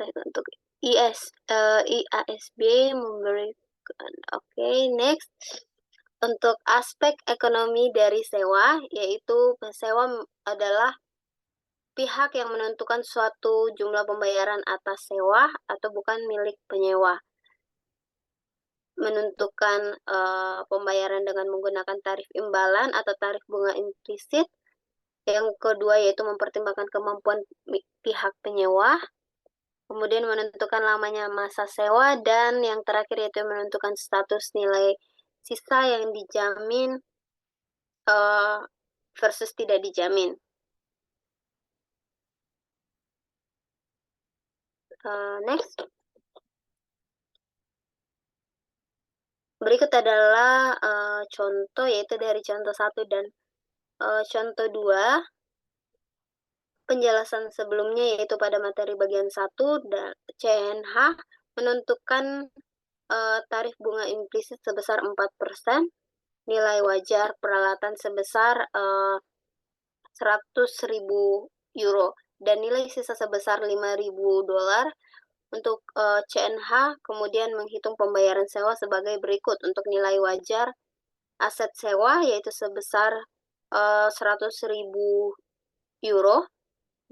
Untuk IASB memberikan next. Untuk aspek ekonomi dari sewa, yaitu pesewa adalah pihak yang menentukan suatu jumlah pembayaran atas sewa atau bukan milik penyewa. Menentukan pembayaran dengan menggunakan tarif imbalan atau tarif bunga implisit. Yang kedua yaitu mempertimbangkan kemampuan pihak penyewa. Kemudian menentukan lamanya masa sewa, dan yang terakhir yaitu menentukan status nilai sisa yang dijamin versus tidak dijamin. Next. Berikut adalah contoh, yaitu dari contoh 1 dan contoh 2. Penjelasan sebelumnya yaitu pada materi bagian 1, dan CNH menentukan tarif bunga implisit sebesar 4%, nilai wajar peralatan sebesar 100.000 euro, dan nilai sisa sebesar 5.000 dolar. Untuk CNH kemudian menghitung pembayaran sewa sebagai berikut. Untuk nilai wajar aset sewa yaitu sebesar 100.000 euro,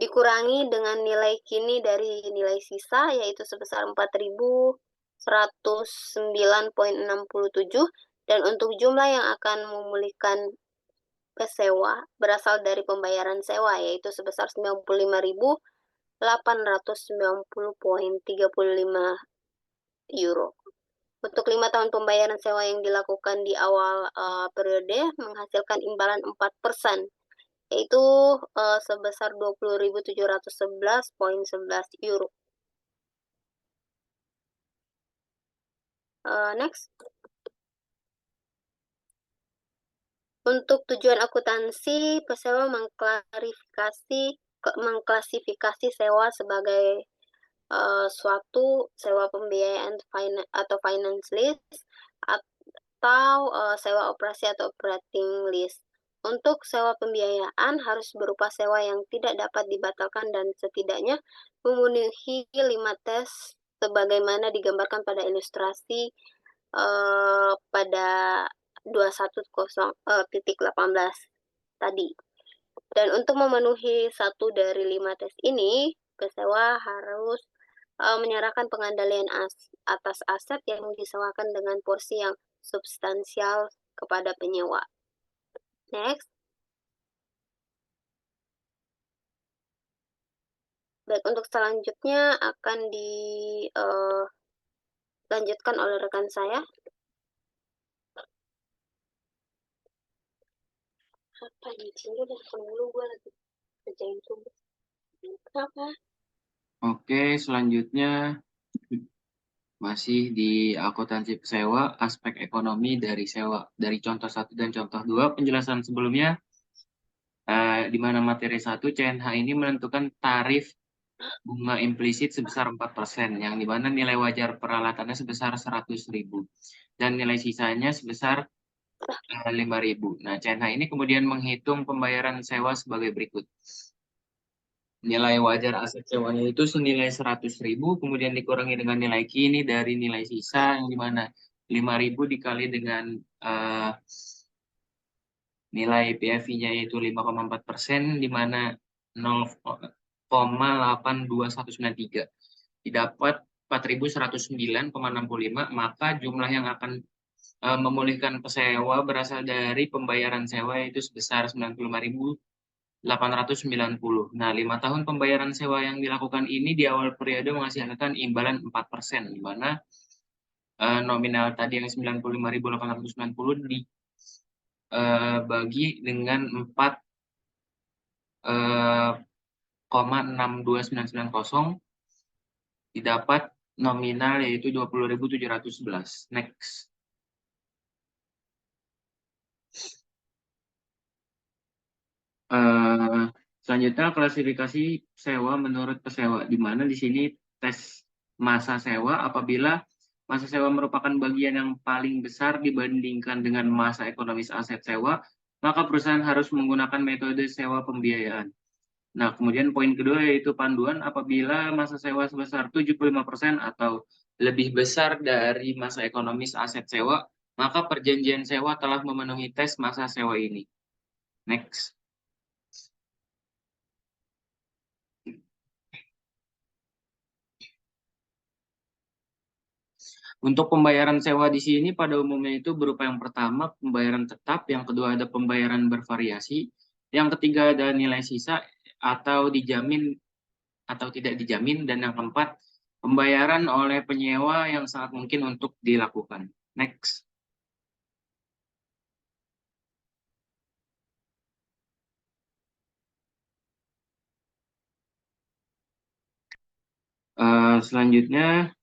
dikurangi dengan nilai kini dari nilai sisa yaitu sebesar 4.109,67, dan untuk jumlah yang akan memulihkan pesewa berasal dari pembayaran sewa yaitu sebesar 95.890,35 euro. Untuk 5 tahun pembayaran sewa yang dilakukan di awal periode menghasilkan imbalan 4%, yaitu sebesar 20.711,11 euro. Next. Untuk tujuan akuntansi, pesewa mengklasifikasi sewa sebagai suatu sewa pembiayaan atau finance lease atau sewa operasi atau operating lease. Untuk sewa pembiayaan harus berupa sewa yang tidak dapat dibatalkan dan setidaknya memenuhi 5 tes sebagaimana digambarkan pada ilustrasi pada 210.18 tadi. Dan untuk memenuhi 1 dari 5 tes ini, pesewa harus menyerahkan pengandalian atas aset yang disewakan dengan porsi yang substansial kepada penyewa. Next. Baik, untuk selanjutnya akan dilanjutkan oleh rekan saya. Apa nih? Sini udah dulu, gue lagi kerjain tugas. Kenapa? Oke, selanjutnya masih di akuntansi sewa, aspek ekonomi dari sewa. Dari contoh 1 dan contoh 2, penjelasan sebelumnya, di mana materi 1, CNH ini menentukan tarif bunga implisit sebesar 4%, yang di mana nilai wajar peralatannya sebesar 100.000, dan nilai sisanya sebesar 5.000. Nah, CNH ini kemudian menghitung pembayaran sewa sebagai berikut. Nilai wajar aset sewanya itu senilai 100.000, kemudian dikurangi dengan nilai kini dari nilai sisa, yang dimana 5.000 dikali dengan nilai PFI-nya yaitu 5,4%, dimana 0,82193. Didapat 4.109,65, maka jumlah yang akan memulihkan pesewa berasal dari pembayaran sewa yaitu sebesar 95.890. Nah, 5 tahun pembayaran sewa yang dilakukan ini di awal periode menghasilkan imbalan 4%, di mana nominal tadi yang 95.890 dibagi dengan 4,62990, didapat nominal yaitu 20.711. Next. Selanjutnya klasifikasi sewa menurut pesewa, di mana di sini tes masa sewa. Apabila masa sewa merupakan bagian yang paling besar dibandingkan dengan masa ekonomis aset sewa, maka perusahaan harus menggunakan metode sewa pembiayaan. Nah, kemudian poin kedua yaitu panduan. Apabila masa sewa sebesar 75% atau lebih besar dari masa ekonomis aset sewa, maka perjanjian sewa telah memenuhi tes masa sewa ini. Next. Untuk pembayaran sewa di sini pada umumnya itu berupa yang pertama pembayaran tetap, yang kedua ada pembayaran bervariasi, yang ketiga ada nilai sisa atau dijamin atau tidak dijamin, dan yang keempat pembayaran oleh penyewa yang sangat mungkin untuk dilakukan. Next. Selanjutnya,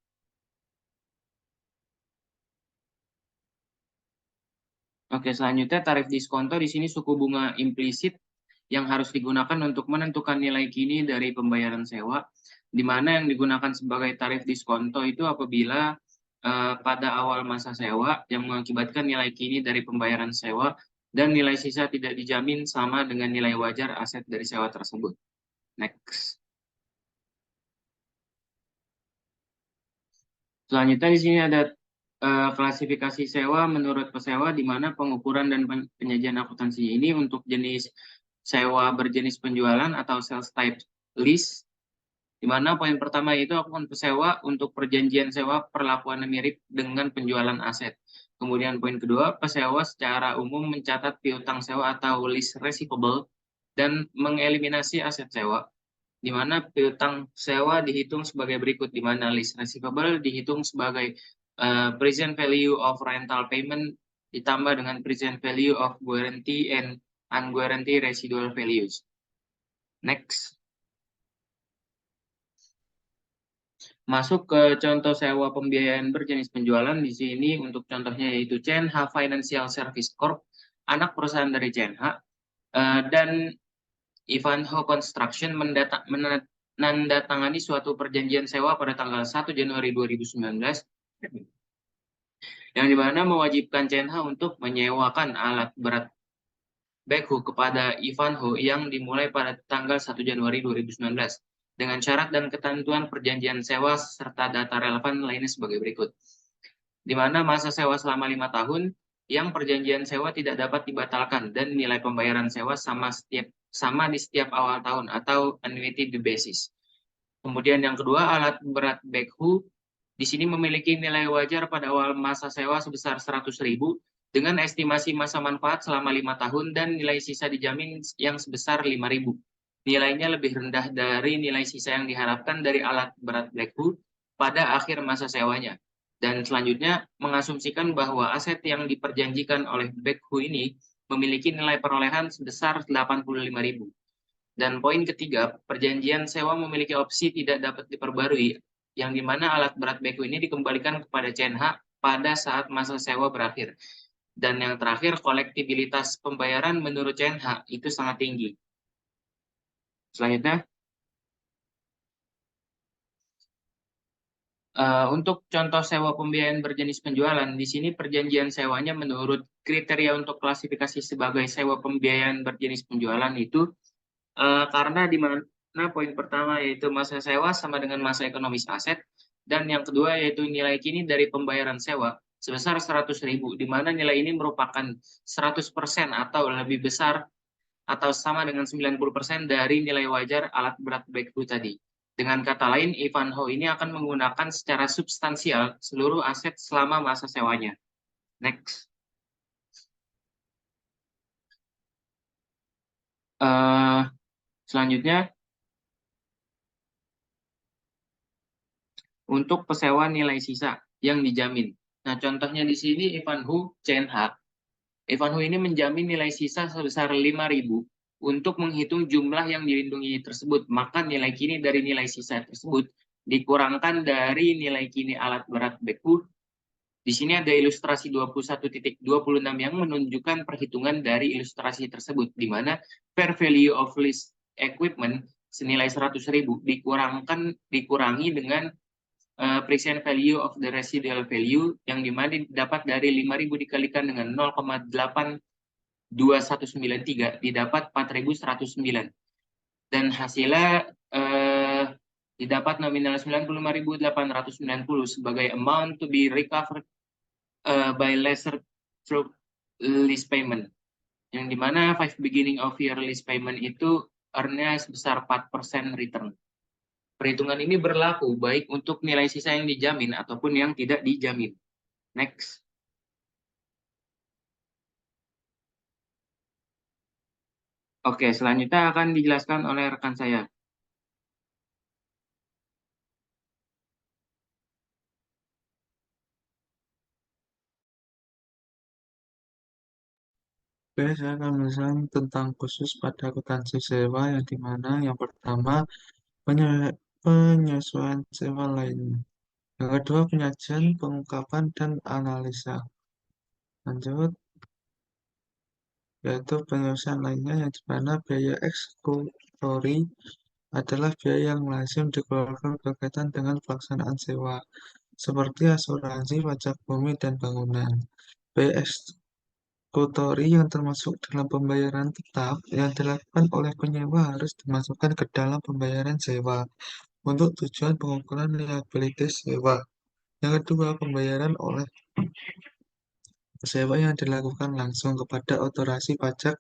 selanjutnya tarif diskonto di sini suku bunga implisit yang harus digunakan untuk menentukan nilai kini dari pembayaran sewa, di mana yang digunakan sebagai tarif diskonto itu apabila pada awal masa sewa yang mengakibatkan nilai kini dari pembayaran sewa dan nilai sisa tidak dijamin sama dengan nilai wajar aset dari sewa tersebut. Next. Selanjutnya di sini ada klasifikasi sewa menurut pesewa, di mana pengukuran dan penyajian akuntansi ini untuk jenis sewa berjenis penjualan atau sales type lease, di mana poin pertama itu akun pesewa untuk perjanjian sewa perlakuan mirip dengan penjualan aset. Kemudian poin kedua, pesewa secara umum mencatat piutang sewa atau lease receivable dan mengeliminasi aset sewa, di mana piutang sewa dihitung sebagai berikut, di mana lease receivable dihitung sebagai present value of rental payment ditambah dengan present value of guarantee and unguaranteed residual values. Next. Masuk ke contoh sewa pembiayaan berjenis penjualan. Di sini untuk contohnya yaitu CNH Financial Service Corp, anak perusahaan dari CNH, dan Ivanhoe Construction menandatangani suatu perjanjian sewa pada tanggal 1 Januari 2019 yang dimana mewajibkan CNH untuk menyewakan alat berat backhoe kepada Ivanhoe yang dimulai pada tanggal 1 Januari 2019 dengan syarat dan ketentuan perjanjian sewa serta data relevan lainnya sebagai berikut. Di mana masa sewa selama 5 tahun yang perjanjian sewa tidak dapat dibatalkan dan nilai pembayaran sewa sama di setiap awal tahun atau annuity basis. Kemudian yang kedua, alat berat backhoe di sini memiliki nilai wajar pada awal masa sewa sebesar 100.000 dengan estimasi masa manfaat selama 5 tahun dan nilai sisa dijamin yang sebesar 5.000. Nilainya lebih rendah dari nilai sisa yang diharapkan dari alat berat backhoe pada akhir masa sewanya. Dan selanjutnya mengasumsikan bahwa aset yang diperjanjikan oleh backhoe ini memiliki nilai perolehan sebesar 85.000. Dan poin ketiga, perjanjian sewa memiliki opsi tidak dapat diperbarui, yang dimana alat berat backhoe ini dikembalikan kepada CNH pada saat masa sewa berakhir. Dan yang terakhir, kolektibilitas pembayaran menurut CNH itu sangat tinggi. Selanjutnya, untuk contoh sewa pembiayaan berjenis penjualan, di sini perjanjian sewanya menurut kriteria untuk klasifikasi sebagai sewa pembiayaan berjenis penjualan itu karena di mana poin pertama yaitu masa sewa sama dengan masa ekonomis aset, dan yang kedua yaitu nilai kini dari pembayaran sewa sebesar 100.000, di mana nilai ini merupakan 100% atau lebih besar atau sama dengan 90% dari nilai wajar alat berat backhoe tadi. Dengan kata lain, Ivanhoe ini akan menggunakan secara substansial seluruh aset selama masa sewanya. Next. Selanjutnya, untuk pesewa nilai sisa yang dijamin. Nah, contohnya di sini Ivanhoe CNH. Ivanhoe ini menjamin nilai sisa sebesar 5.000 untuk menghitung jumlah yang dilindungi tersebut. Maka nilai kini dari nilai sisa tersebut dikurangkan dari nilai kini alat berat backhoe. Di sini ada ilustrasi 21.26 yang menunjukkan perhitungan dari ilustrasi tersebut, di mana fair value of lease equipment senilai 100.000 dikurangi dengan present value of the residual value yang dimana didapat dari 5.000 dikalikan dengan 0,82193 didapat 4.109, dan hasilnya didapat nominal 95.890 sebagai amount to be recovered by lesser through lease payment, yang dimana 5 beginning of year lease payment itu earn-nya sebesar 4% return. Perhitungan ini berlaku baik untuk nilai sisa yang dijamin ataupun yang tidak dijamin. Next. Oke, selanjutnya akan dijelaskan oleh rekan saya. Oke, saya akan menjelaskan tentang khusus pada akuntansi sewa yang dimana yang pertama penyesuaian sewa lainnya. Yang kedua, penyajian, pengungkapan, dan analisa. Lanjut, yaitu penyelesaian lainnya yang di mana biaya eksekutori adalah biaya yang lazim dikeluarkan berkaitan dengan pelaksanaan sewa, seperti asuransi, pajak bumi, dan bangunan. Biaya eksekutori yang termasuk dalam pembayaran tetap yang dilakukan oleh penyewa harus dimasukkan ke dalam pembayaran sewa untuk tujuan pengukuran liabilitas sewa. Yang kedua, pembayaran oleh sewa yang dilakukan langsung kepada otoritas pajak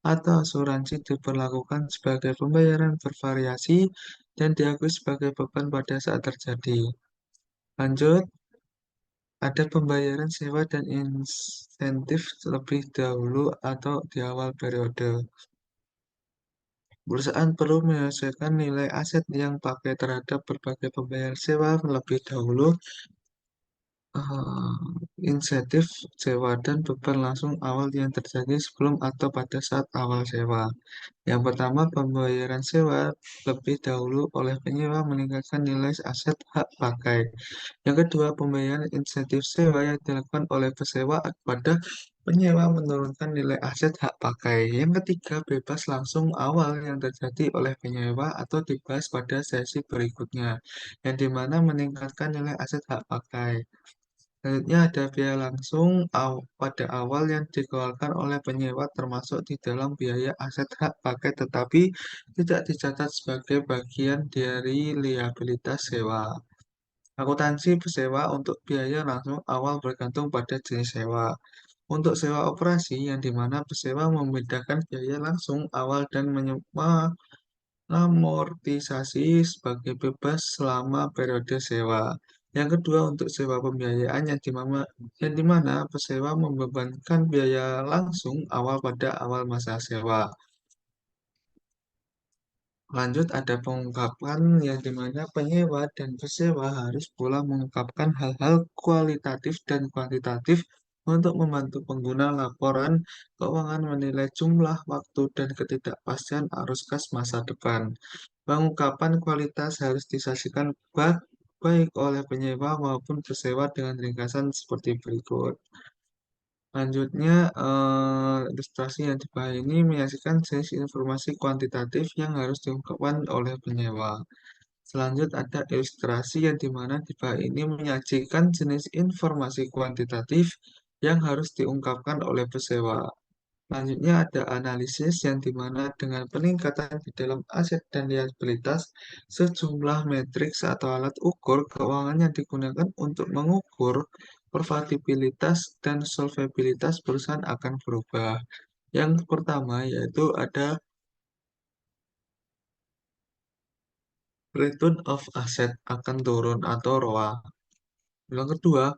atau asuransi diperlakukan sebagai pembayaran bervariasi dan diakui sebagai beban pada saat terjadi. Lanjut, ada pembayaran sewa dan insentif lebih dahulu atau di awal periode. Perusahaan perlu menyelesaikan nilai aset yang pakai terhadap berbagai pembayaran sewa lebih dahulu, eh, insentif sewa dan beban langsung awal yang terjadi sebelum atau pada saat awal sewa. Yang pertama, pembayaran sewa lebih dahulu oleh penyewa meningkatkan nilai aset hak pakai. Yang kedua, pembayaran insentif sewa yang dilakukan oleh pesewa kepada penyewa menurunkan nilai aset hak pakai. Yang ketiga, bebas langsung awal yang terjadi oleh penyewa atau dibahas pada sesi berikutnya, yang dimana meningkatkan nilai aset hak pakai. Selanjutnya ada biaya langsung pada awal yang dikeluarkan oleh penyewa termasuk di dalam biaya aset hak pakai tetapi tidak dicatat sebagai bagian dari liabilitas sewa. Akuntansi pesewa untuk biaya langsung awal bergantung pada jenis sewa. Untuk sewa operasi yang dimana pesewa membedakan biaya langsung awal dan amortisasi sebagai bebas selama periode sewa. Yang kedua, untuk sewa pembiayaan yang dimana pesewa membebankan biaya langsung awal pada awal masa sewa. Lanjut, ada pengungkapan yang dimana penyewa dan pesewa harus pula mengungkapkan hal-hal kualitatif dan kuantitatif untuk membantu pengguna laporan keuangan menilai jumlah, waktu, dan ketidakpastian arus kas masa depan. Pengungkapan kualitas harus disaksikan baik oleh penyewa maupun pesewa dengan ringkasan seperti berikut. Selanjutnya, ilustrasi yang di bawah ini menyaksikan jenis informasi kuantitatif yang harus diungkapkan oleh penyewa. Selanjutnya ada ilustrasi yang di mana di bawah ini menyajikan jenis informasi kuantitatif yang harus diungkapkan oleh pesewa. Selanjutnya ada analisis yang dimana dengan peningkatan di dalam aset dan liabilitas, sejumlah matriks atau alat ukur keuangan yang digunakan untuk mengukur profitabilitas dan solvabilitas perusahaan akan berubah. Yang pertama yaitu ada return of asset akan turun atau ROA. Yang kedua,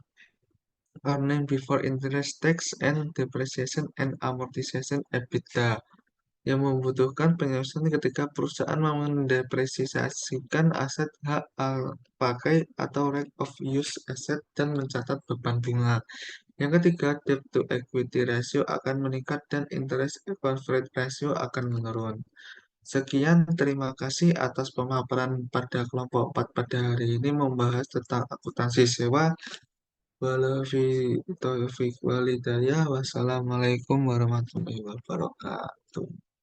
earning before interest, tax and depreciation and amortization EBITDA, yang membutuhkan penyelesaian ketika perusahaan mendepresiasikan aset hak pakai atau right of use asset dan mencatat beban bunga. Yang ketiga, debt to equity ratio akan meningkat dan interest coverage ratio akan menurun. Sekian, terima kasih atas pemaparan pada kelompok 4 pada hari ini membahas tentang akuntansi sewa. Wassalamualaikum warahmatullahi wabarakatuh.